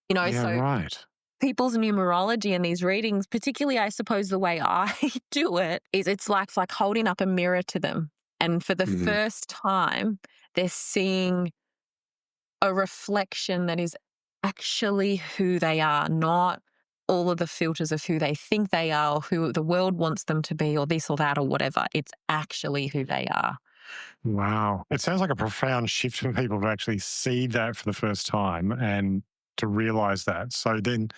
Yeah, So right. people's numerology and these readings, particularly I suppose the way I do it, is it's like holding up a mirror to them. And for the Mhm. first time, they're seeing a reflection that is actually who they are, not all of the filters of who they think they are or who the world wants them to be or this or that or whatever. It's actually who they are. Wow. It sounds like a profound shift for people to actually see that for the first time and to realize that. So then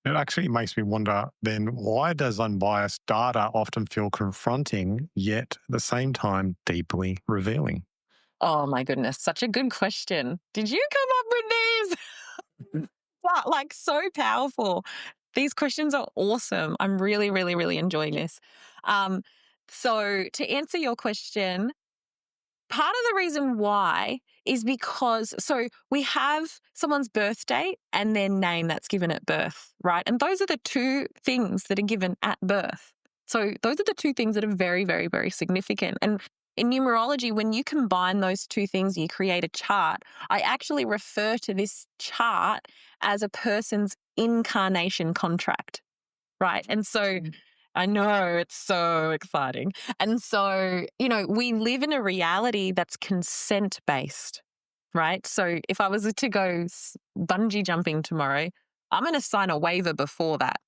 it actually makes me wonder then why does unbiased data often feel confronting, yet at the same time deeply revealing? Oh my goodness, such a good question. Did you come up with these? But so powerful. These questions are awesome. I'm really, really, really enjoying this. So to answer your question, part of the reason why is because we have someone's birth date and their name that's given at birth, right? And those are the 2 things that are given at birth. So those are the two things that are very, very, very significant. And in numerology, when you combine those two things, you create a chart. I actually refer to this chart as a person's incarnation contract, right? And so I know it's so exciting. And so, we live in a reality that's consent based, right? So if I was to go bungee jumping tomorrow, I'm going to sign a waiver before that.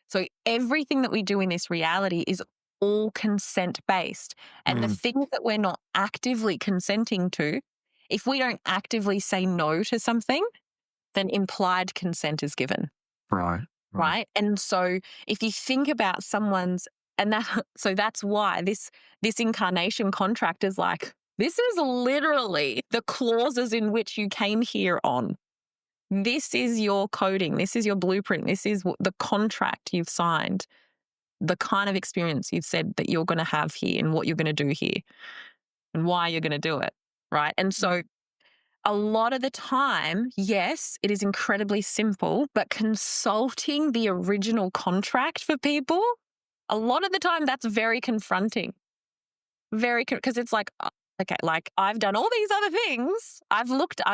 So everything that we do in this reality is all consent based. And the things that we're not actively consenting to, if we don't actively say no to something, then implied consent is given. Right. And so if you think about so that's why this incarnation contract is like, this is literally the clauses in which you came here on. This is your coding. This is your blueprint. This is the contract you've signed, the kind of experience you've said that you're going to have here and what you're going to do here and why you're going to do it. Right. And so a lot of the time, yes, it is incredibly simple, but consulting the original contract for people, a lot of the time that's very confronting. Because it's like, okay, like I've done all these other things. I've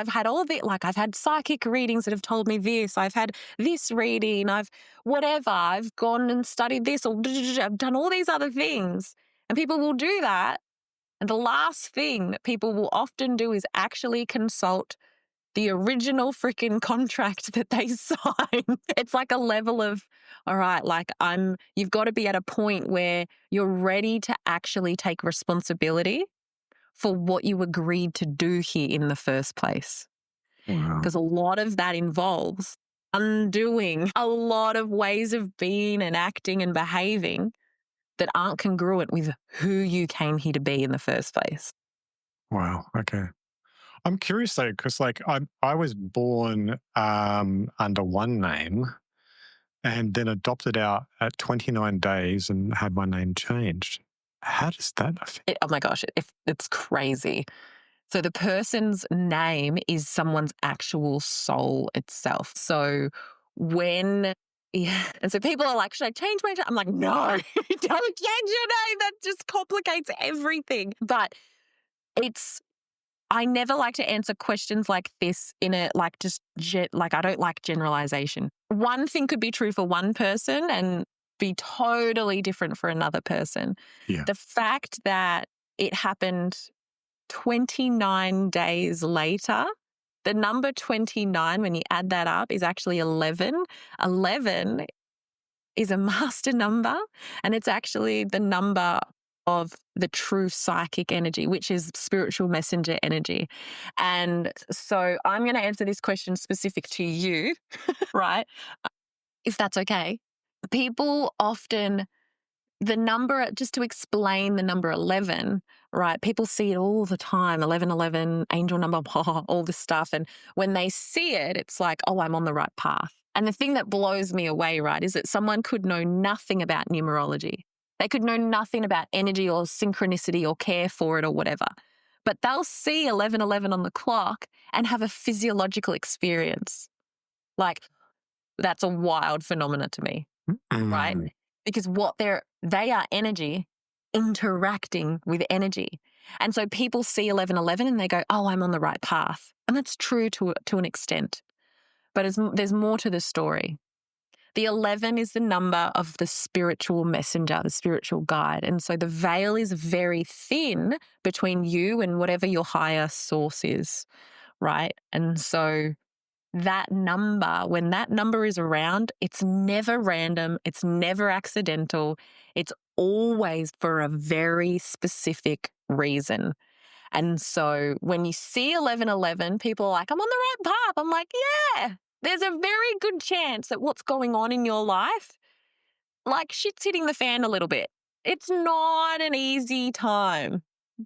had I've had psychic readings that have told me this. I've had this reading. I've gone and studied this, or I've done all these other things. And people will do that. And the last thing that people will often do is actually consult the original freaking contract that they sign. It's like a level of, all right, like you've got to be at a point where you're ready to actually take responsibility for what you agreed to do here in the first place. Wow. Because a lot of that involves undoing a lot of ways of being and acting and behaving that aren't congruent with who you came here to be in the first place. Wow. Okay. I'm curious though, because like I was born under one name and then adopted out at 29 days and had my name changed. How does that affect? Oh my gosh, it's crazy. So the person's name is someone's actual soul itself. So and so people are like, should I change my name? I'm like, no, don't change your name. That just complicates everything. But I never like to answer questions like this in a, like, I don't like generalization. One thing could be true for one person and be totally different for another person. Yeah. The fact that it happened 29 days later, the number 29, when you add that up, is actually 11. 11 is a master number, and it's actually the number of the true psychic energy, which is spiritual messenger energy. And so I'm going to answer this question specific to you, right? If that's okay. People often, just to explain the number 11, right? People see it all the time, 1111, angel number, all this stuff. And when they see it, it's like, oh, I'm on the right path. And the thing that blows me away, right, is that someone could know nothing about numerology. They could know nothing about energy or synchronicity or care for it or whatever. But they'll see 1111 on the clock and have a physiological experience. Like, that's a wild phenomenon to me, right? Because they are energy interacting with energy. And so people see 1111 and they go, oh, I'm on the right path. And that's true to an extent. But there's more to the story. The 11 is the number of the spiritual messenger, the spiritual guide. And so the veil is very thin between you and whatever your higher source is, right? And so that number, when that number is around, it's never random, it's never accidental, it's always for a very specific reason. And so when you see 1111, people are like, I'm on the right path. I'm like, yeah, there's a very good chance that what's going on in your life, like shit's hitting the fan a little bit. It's not an easy time,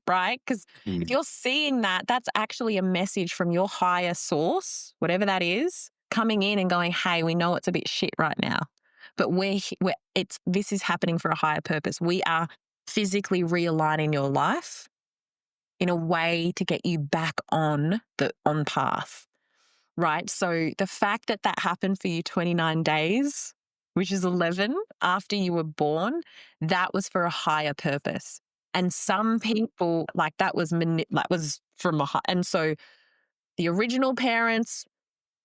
right? Because if you're seeing that, that's actually a message from your higher source, whatever that is, coming in and going, hey, we know it's a bit shit right now, but this is happening for a higher purpose. We are physically realigning your life in a way to get you back on path, right? So the fact that happened for you 29 days which is 11 after you were born, that was for a higher purpose. And some people, like, that was from a high. And so the original parents,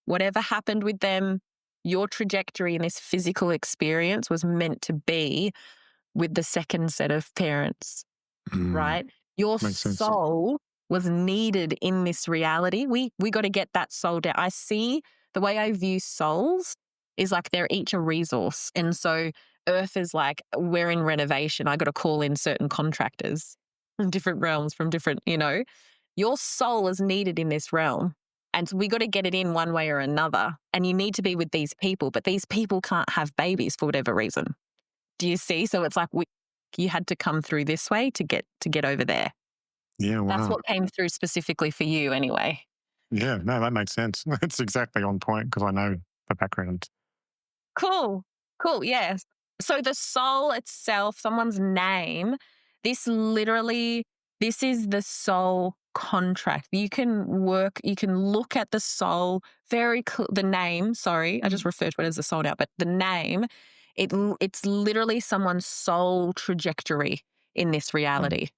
whatever happened with them, your trajectory in this physical experience was meant to be with the second set of parents, right? Your Makes sense. soul was needed in this reality. We got to get that soul down. I see the way I view souls is like they're each a resource. And so Earth is like, we're in renovation. I got to call in certain contractors from different realms, from different, your soul is needed in this realm. And so we got to get it in one way or another. And you need to be with these people, but these people can't have babies for whatever reason. Do you see? So it's like you had to come through this way to get over there. Yeah, wow. That's what came through specifically for you anyway. Yeah, no, that makes sense. It's exactly on point because I know the background. Cool. Yes. So the soul itself, someone's name, this is the soul contract. You can look at the soul the name, sorry, I just referred to it as the soul now, but the name, it's literally someone's soul trajectory in this reality.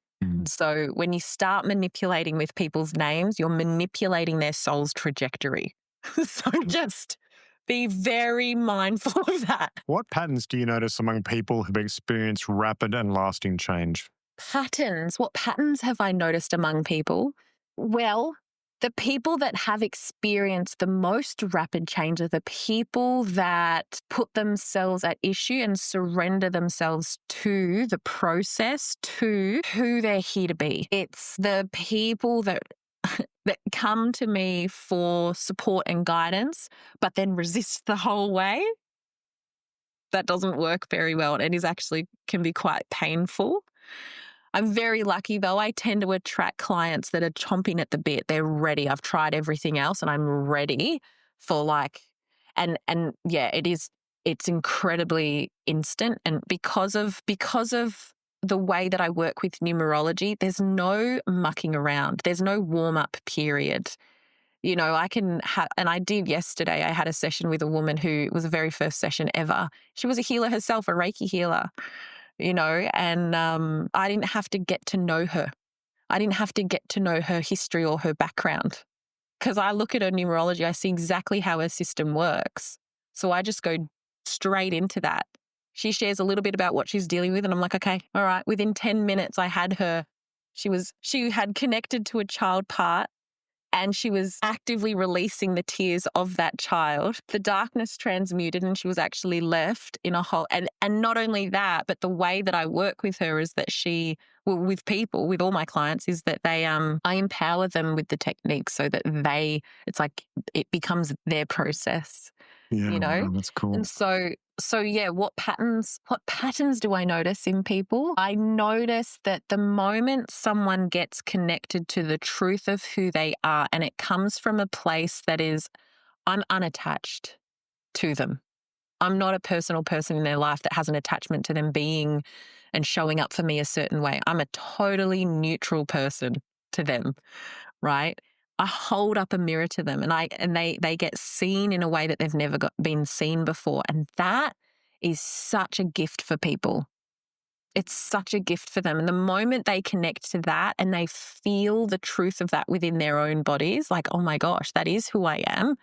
So when you start manipulating with people's names, you're manipulating their soul's trajectory. So just be very mindful of that. What patterns do you notice among people who've experienced rapid and lasting change? Patterns. What patterns have I noticed among people? Well, the people that have experienced the most rapid change are the people that put themselves at issue and surrender themselves to the process, to who they're here to be. It's the people that come to me for support and guidance, but then resist the whole way. That doesn't work very well, and can be quite painful. I'm very lucky though. I tend to attract clients that are chomping at the bit. They're ready. I've tried everything else and I'm ready for it's incredibly instant. And because of the way that I work with numerology, there's no mucking around. There's no warm-up period. I can have, and I did yesterday, I had a session with a woman who was the very first session ever. She was a healer herself, a Reiki healer. And I didn't have to get to know her. I didn't have to get to know her history or her background because I look at her numerology, I see exactly how her system works. So I just go straight into that. She shares a little bit about what she's dealing with and I'm like, okay, all right. Within 10 minutes, I had her. She had connected to a child part and she was actively releasing the tears of that child. The darkness transmuted and she was actually left in a hole. And not only that, but the way that I work with her is that with all my clients, is that I empower them with the techniques so that it becomes their process. Yeah, wow, that's cool. And so yeah, what patterns do I notice in people? I notice that the moment someone gets connected to the truth of who they are, and it comes from a place that is, I'm unattached to them. I'm not a personal person in their life that has an attachment to them being and showing up for me a certain way. I'm a totally neutral person to them, right? I hold up a mirror to them and they get seen in a way that they've never been seen before. And that is such a gift for people. It's such a gift for them. And the moment they connect to that and they feel the truth of that within their own bodies, like, oh my gosh, that is who I am.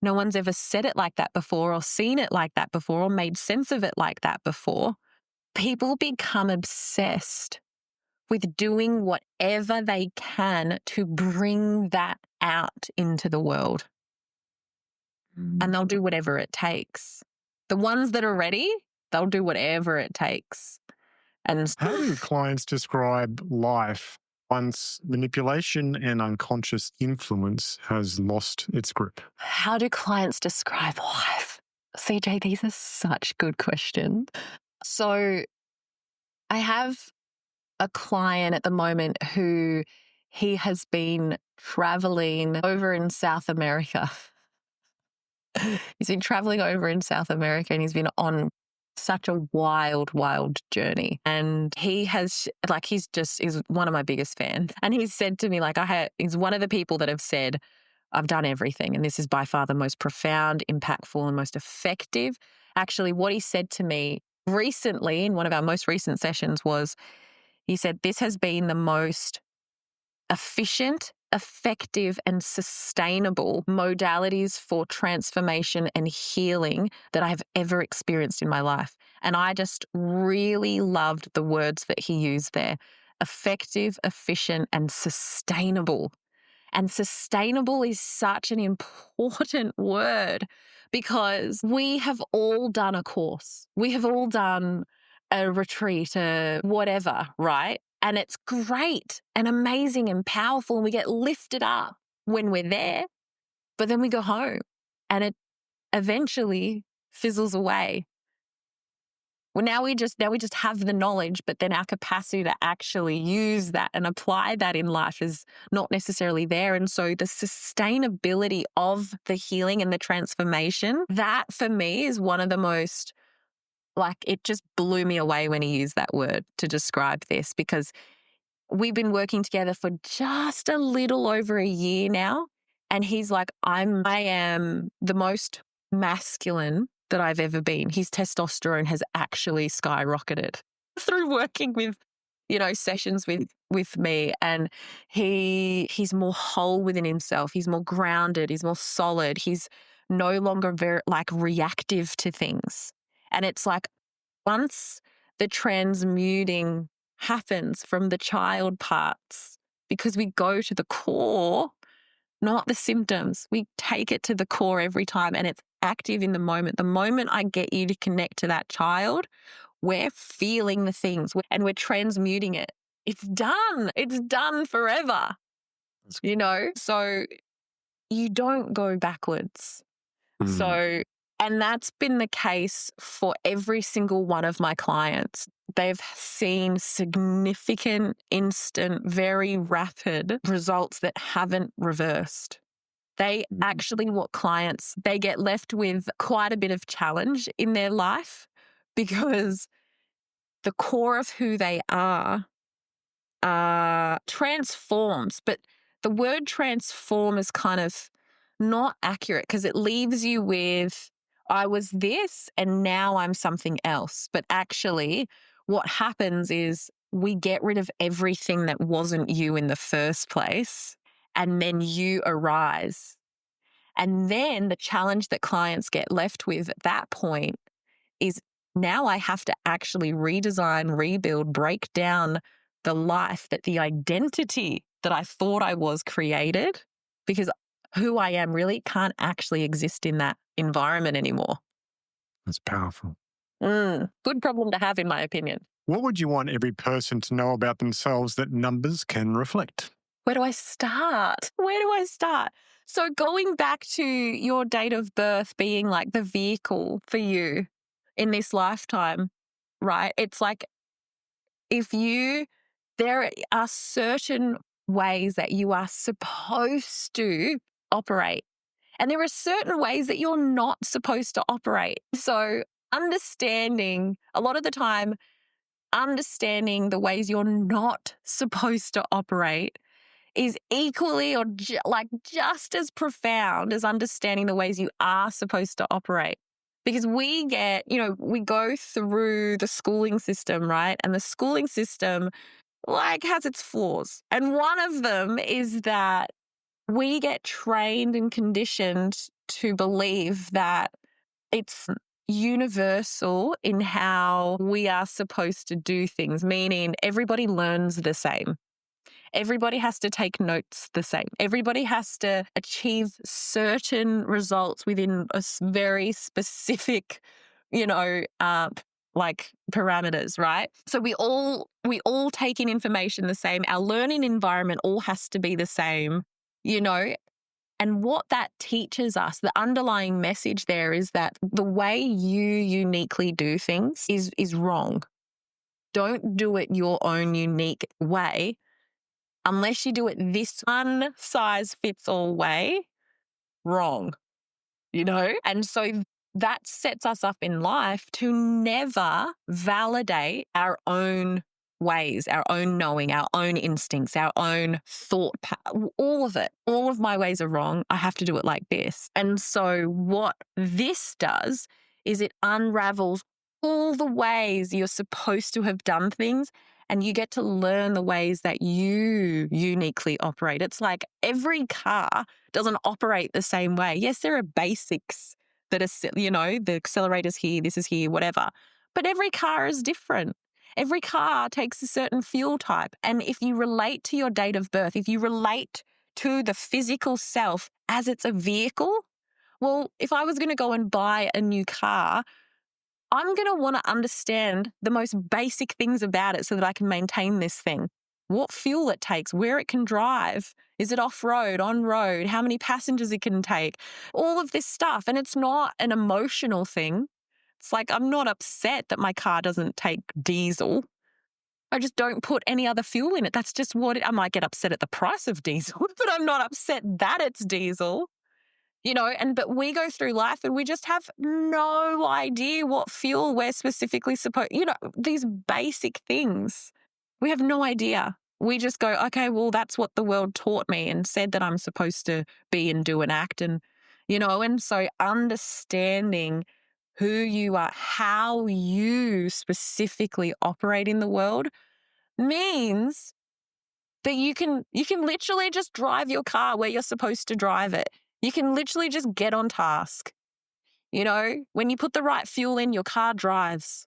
No one's ever said it like that before or seen it like that before or made sense of it like that before. People become obsessed with doing whatever they can to bring that out into the world. And they'll do whatever it takes. The ones that are ready, they'll do whatever it takes. And how do clients describe life once manipulation and unconscious influence has lost its grip? How do clients describe life? CJ, these are such good questions. So I have a client at the moment who he has been traveling over in South America. He's been traveling over in South America and he's been on such a wild, wild journey. And he's one of my biggest fans. And he's said to me, he's one of the people that have said, I've done everything. And this is by far the most profound, impactful, and most effective. Actually, what he said to me recently in one of our most recent sessions was, he said, this has been the most efficient, effective, and sustainable modalities for transformation and healing that I've ever experienced in my life. And I just really loved the words that he used there: effective, efficient, and sustainable. And sustainable is such an important word because we have all done a course. We have all done a retreat, a whatever, right? And it's great and amazing and powerful. And we get lifted up when we're there, but then we go home and it eventually fizzles away. Well, now we just have the knowledge, but then our capacity to actually use that and apply that in life is not necessarily there. And so the sustainability of the healing and the transformation, that for me is one of the most, like, it just blew me away when he used that word to describe this, because we've been working together for just a little over a year now. And he's like, I am the most masculine that I've ever been. His testosterone has actually skyrocketed through working with, sessions with me. And he's more whole within himself. He's more grounded. He's more solid. He's no longer very reactive to things. And it's like, once the transmuting happens from the child parts, because we go to the core, not the symptoms. We take it to the core every time, and it's active in the moment. The moment I get you to connect to that child, we're feeling the things and we're transmuting it. It's done. It's done forever, So you don't go backwards. So, and that's been the case for every single one of my clients. They've seen significant, instant, very rapid results that haven't reversed. They actually, they get left with quite a bit of challenge in their life because the core of who they are transforms. But the word transform is kind of not accurate because it leaves you with, I was this and now I'm something else. But actually, what happens is we get rid of everything that wasn't you in the first place, and then you arise. And then the challenge that clients get left with at that point is, now I have to actually redesign, rebuild, break down the life, that the identity that I thought I was created, because who I am really can't actually exist in that environment anymore. That's powerful. Good problem to have, in my opinion. What would you want every person to know about themselves that numbers can reflect? Where do I start? So going back to your date of birth being like the vehicle for you in this lifetime, right? It's like, there are certain ways that you are supposed to operate, and there are certain ways that you're not supposed to operate. So a lot of the time, understanding the ways you're not supposed to operate is equally or just as profound as understanding the ways you are supposed to operate. Because we go through the schooling system, right? And the schooling system has its flaws. And one of them is that we get trained and conditioned to believe that it's universal in how we are supposed to do things, meaning everybody learns the same. Everybody has to take notes the same. Everybody has to achieve certain results within a very specific, parameters, right? So we all take in information the same. Our learning environment all has to be the same, And what that teaches us, the underlying message there is that the way you uniquely do things is wrong. Don't do it your own unique way. Unless you do it this one size fits all way, wrong, And so that sets us up in life to never validate our own ways, our own knowing, our own instincts, our own thought, all of it. All of my ways are wrong. I have to do it like this. And so what this does is it unravels all the ways you're supposed to have done things, and you get to learn the ways that you uniquely operate. It's like every car doesn't operate the same way. Yes, there are basics that are, the accelerator's here, this is here, whatever. But every car is different. Every car takes a certain fuel type. And if you relate to your date of birth, if you relate to the physical self as it's a vehicle, well, if I was going to go and buy a new car, I'm going to want to understand the most basic things about it so that I can maintain this thing. What fuel it takes, where it can drive, is it off-road, on-road, how many passengers it can take, all of this stuff. And it's not an emotional thing. It's like I'm not upset that my car doesn't take diesel. I just don't put any other fuel in it. That's just I might get upset at the price of diesel, but I'm not upset that it's diesel. But we go through life and we just have no idea what fuel we're specifically supposed, these basic things. We have no idea. We just go, okay, well, that's what the world taught me and said that I'm supposed to be and do and act. And so understanding who you are, how you specifically operate in the world means that you can literally just drive your car where you're supposed to drive it. You can literally just get on task. When you put the right fuel in, your car drives.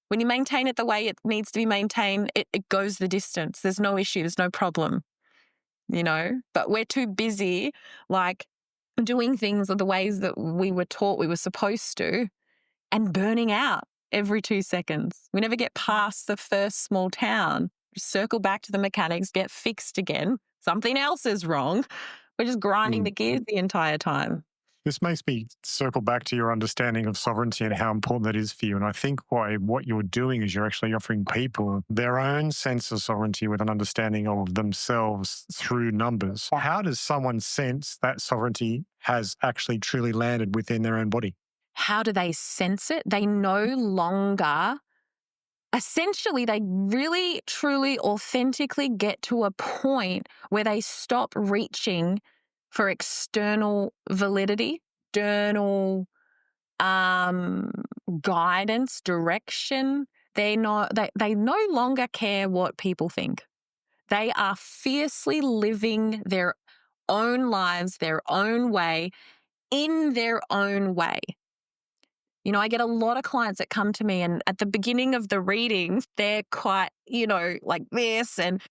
When you maintain it the way it needs to be maintained, it goes the distance. There's no issue, there's no problem, But we're too busy, doing things the ways that we were taught we were supposed to and burning out every 2 seconds. We never get past the first small town. Circle back to the mechanics, get fixed again. Something else is wrong. We're just grinding the gears the entire time. This makes me circle back to your understanding of sovereignty and how important that is for you. And I think what you're doing is you're actually offering people their own sense of sovereignty with an understanding of themselves through numbers. How does someone sense that sovereignty has actually truly landed within their own body? How do they sense it? They no longer, essentially, they really, truly, authentically get to a point where they stop reaching for external validity, external guidance, direction. They no longer care what people think. They are fiercely living their own lives, their own way, in their own way. I get a lot of clients that come to me, and at the beginning of the reading, they're quite, like this, and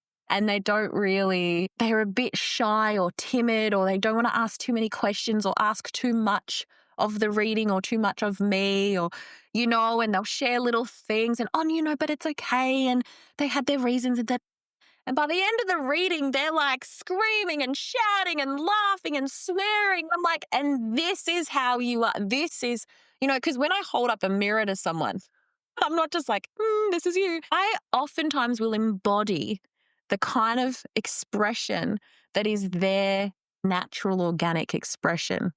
they're a bit shy or timid, or they don't want to ask too many questions or ask too much of the reading or too much of me, or, and they'll share little things and, but it's okay. And they had their reasons and by the end of the reading, they're like screaming and shouting and laughing and swearing. I'm like, and this is how you are. This is, because when I hold up a mirror to someone, I'm not just like, this is you. I oftentimes will embody the kind of expression that is their natural organic expression.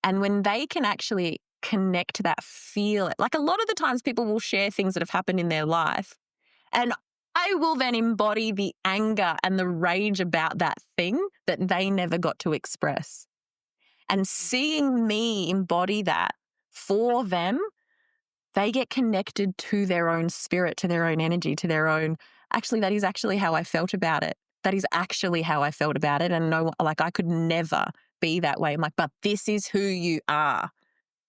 And when they can actually connect to that, feel it, like a lot of the times people will share things that have happened in their life. And I will then embody the anger and the rage about that thing that they never got to express. And seeing me embody that for them, they get connected to their own spirit, to their own energy, to their own, actually, that is actually how I felt about it. That is actually how I felt about it. And I could never be that way. I'm like, but this is who you are,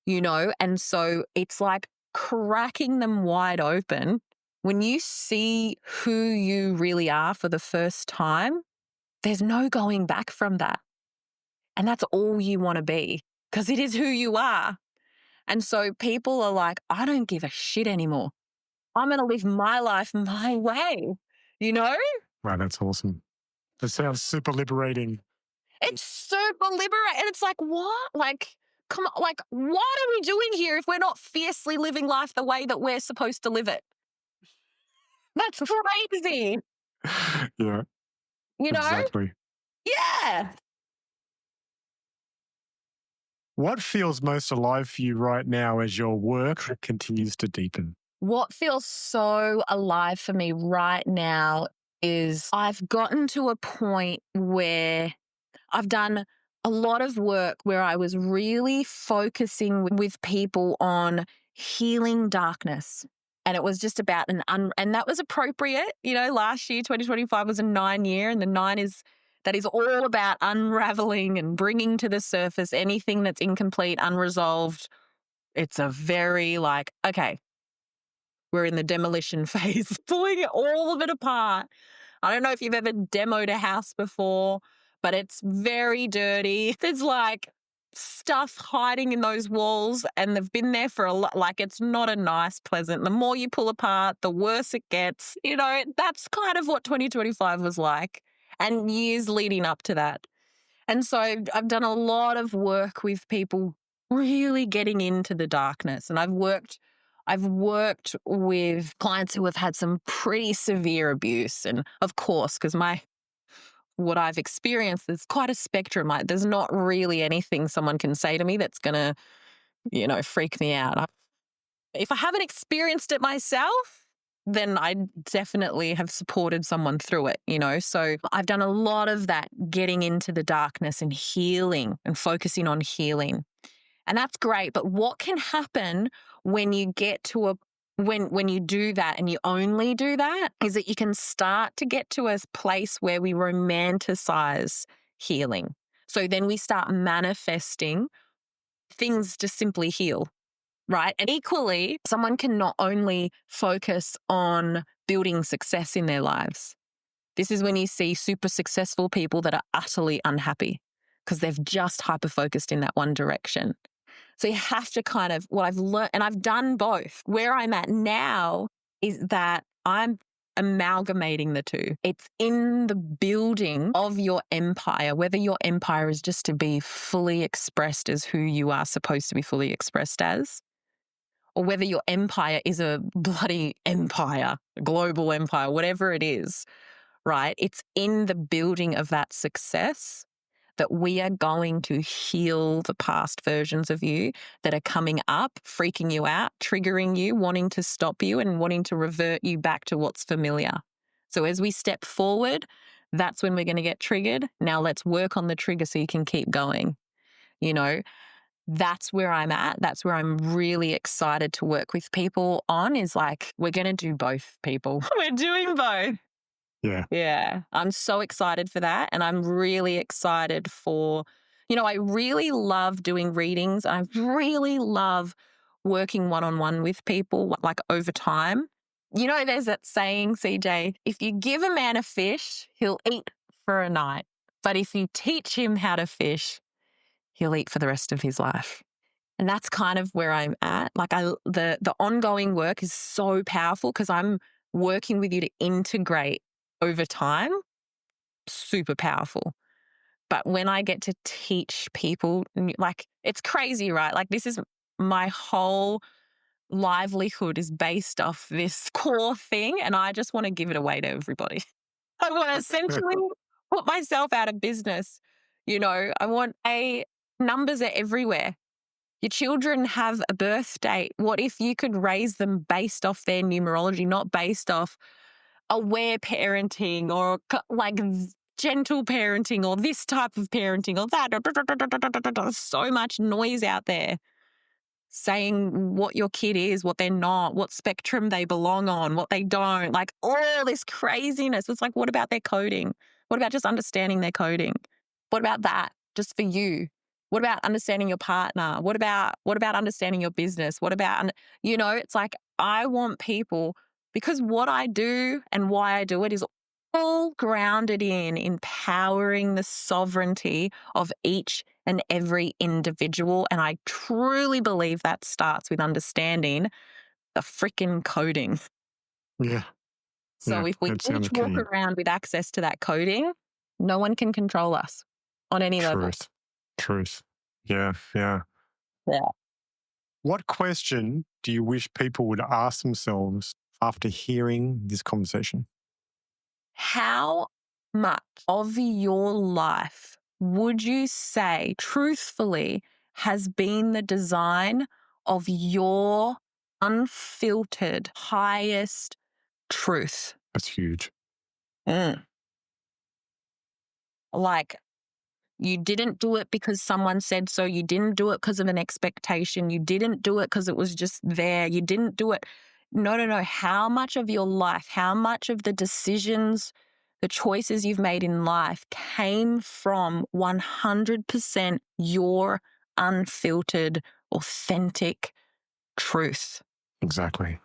And so it's like cracking them wide open. When you see who you really are for the first time, there's no going back from that. And that's all you want to be, because it is who you are. And so people are like, I don't give a shit anymore. I'm going to live my life my way, Wow, that's awesome. That sounds super liberating. It's super liberating. And it's like, what? Like, come on, like, what are we doing here if we're not fiercely living life the way that we're supposed to live it? That's crazy. Yeah, exactly. Yeah. What feels most alive for you right now as your work continues to deepen? What feels so alive for me right now is I've gotten to a point where I've done a lot of work where I was really focusing with people on healing darkness. And it was just about and that was appropriate. Last year, 2025 was a 9 year, and the that is all about unraveling and bringing to the surface anything that's incomplete, unresolved. It's a very okay, we're in the demolition phase, pulling all of it apart. I don't know if you've ever demoed a house before, but it's very dirty. There's stuff hiding in those walls, and they've been there for a lot. It's not a nice, pleasant. The more you pull apart, the worse it gets. That's kind of what 2025 was like, and years leading up to that. And so I've done a lot of work with people really getting into the darkness. And I've worked with clients who have had some pretty severe abuse. And of course, because what I've experienced is quite a spectrum. There's not really anything someone can say to me that's going to, freak me out. If I haven't experienced it myself, then I definitely have supported someone through it. So I've done a lot of that, getting into the darkness and healing and focusing on healing. And that's great. But what can happen when you get to when you do that and you only do that is that you can start to get to a place where we romanticize healing. So then we start manifesting things to simply heal. Right. And equally, someone can not only focus on building success in their lives. This is when you see super successful people that are utterly unhappy because they've just hyper-focused in that one direction. So you have to what I've learned, and I've done both. Where I'm at now is that I'm amalgamating the two. It's in the building of your empire, whether your empire is just to be fully expressed as who you are supposed to be fully expressed as, or whether your empire is a bloody empire, a global empire, whatever it is, right? It's in the building of that success that we are going to heal the past versions of you that are coming up, freaking you out, triggering you, wanting to stop you and wanting to revert you back to what's familiar. So as we step forward, that's when we're going to get triggered. Now let's work on the trigger so you can keep going. That's where I'm at. That's where I'm really excited to work with people on is we're going to do both, people. We're doing both. Yeah. Yeah. I'm so excited for that. And I'm really excited for, I really love doing readings. I really love working one-on-one with people over time. There's that saying, CJ, if you give a man a fish, he'll eat for a night. But if you teach him how to fish, he'll eat for the rest of his life. And that's kind of where I'm at. The ongoing work is so powerful because I'm working with you to integrate over time. Super powerful. But when I get to teach people, it's crazy, right? This is my whole livelihood is based off this core thing. And I just want to give it away to everybody. I want to essentially put myself out of business. Numbers are everywhere. Your children have a birth date. What if you could raise them based off their numerology, not based off aware parenting or gentle parenting or this type of parenting or that? So much noise out there saying what your kid is, what they're not, what spectrum they belong on, what they don't, all this craziness. It's what about their coding? What about just understanding their coding? What about that just for you? What about understanding your partner? What about understanding your business? What about, it's I want people, because what I do and why I do it is all grounded in empowering the sovereignty of each and every individual. And I truly believe that starts with understanding the freaking coding. Yeah. So if we each walk around with access to that coding, no one can control us on any level. Truth. Yeah. Yeah. What question do you wish people would ask themselves after hearing this conversation? How much of your life would you say, truthfully, has been the design of your unfiltered, highest truth. That's huge. Mm. Like, you didn't do it because someone said so. You didn't do it because of an expectation. You didn't do it because it was just there. You didn't do it. No, no, no. How much of your life, how much of the decisions, the choices you've made in life came from 100% your unfiltered, authentic truth? Exactly.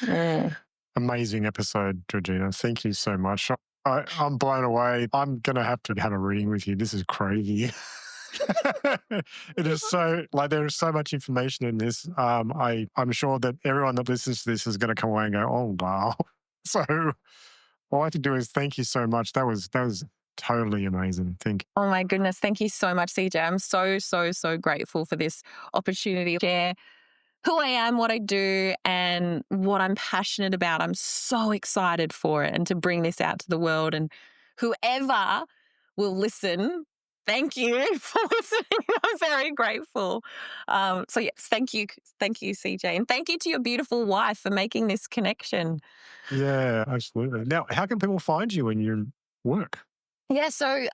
Mm. Amazing episode, Georgina. Thank you so much. I'm blown away. I'm going to have a reading with you. This is crazy. It is so, like, there is so much information in this. I'm sure that everyone that listens to this is going to come away and go, oh, wow. So all I have to do is thank you so much. That was totally amazing. Thank you. Oh my goodness. Thank you so much, CJ. I'm so, so, so grateful for this opportunity to share who I am, what I do, and what I'm passionate about. I'm so excited for it and to bring this out to the world. And whoever will listen, thank you for listening. I'm very grateful. So, yes, thank you. Thank you, CJ. And thank you to your beautiful wife for making this connection. Yeah, absolutely. Now, how can people find you in your work? Yeah, so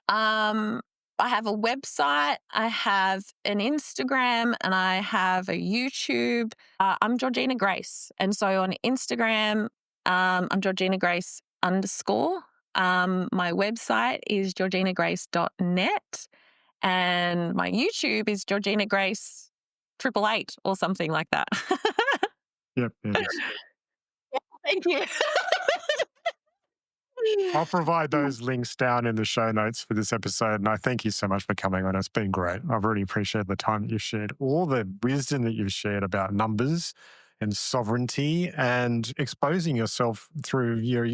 I have a website, I have an Instagram, and I have a YouTube. I'm Georgina Grace. And so on Instagram, I'm Georgina Grace _. My website is georginagrace.net. And my YouTube is Georgina Grace 888 or something like that. Yep, it is. Thank you. I'll provide those links down in the show notes for this episode. And I thank you so much for coming on. It's been great. I've really appreciated the time that you've shared, all the wisdom that you've shared about numbers and sovereignty and exposing yourself through your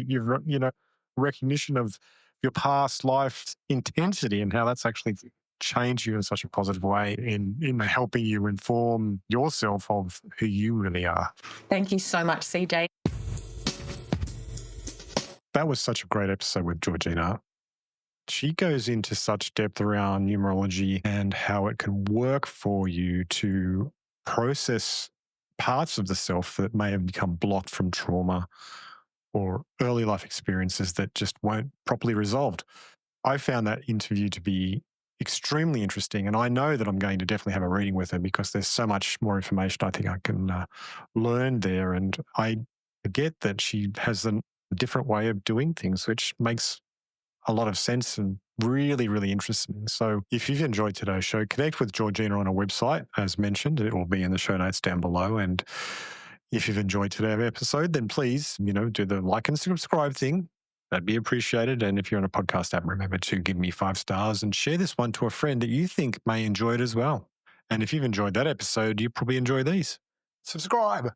recognition of your past life intensity and how that's actually changed you in such a positive way in helping you inform yourself of who you really are. Thank you so much, CJ. That was such a great episode with Georgina. She goes into such depth around numerology and how it can work for you to process parts of the self that may have become blocked from trauma or early life experiences that just weren't properly resolved. I found that interview to be extremely interesting. And I know that I'm going to definitely have a reading with her because there's so much more information I think I can learn there. And I get that she has a different way of doing things, which makes a lot of sense and really, really interesting. So if you've enjoyed today's show, connect with Georgina on our website. As mentioned, it will be in the show notes down below. And if you've enjoyed today's episode, then please, do the like and subscribe thing. That'd be appreciated. And if you're on a podcast app, remember to give me 5 stars and share this one to a friend that you think may enjoy it as well. And if you've enjoyed that episode, you probably enjoy these. Subscribe.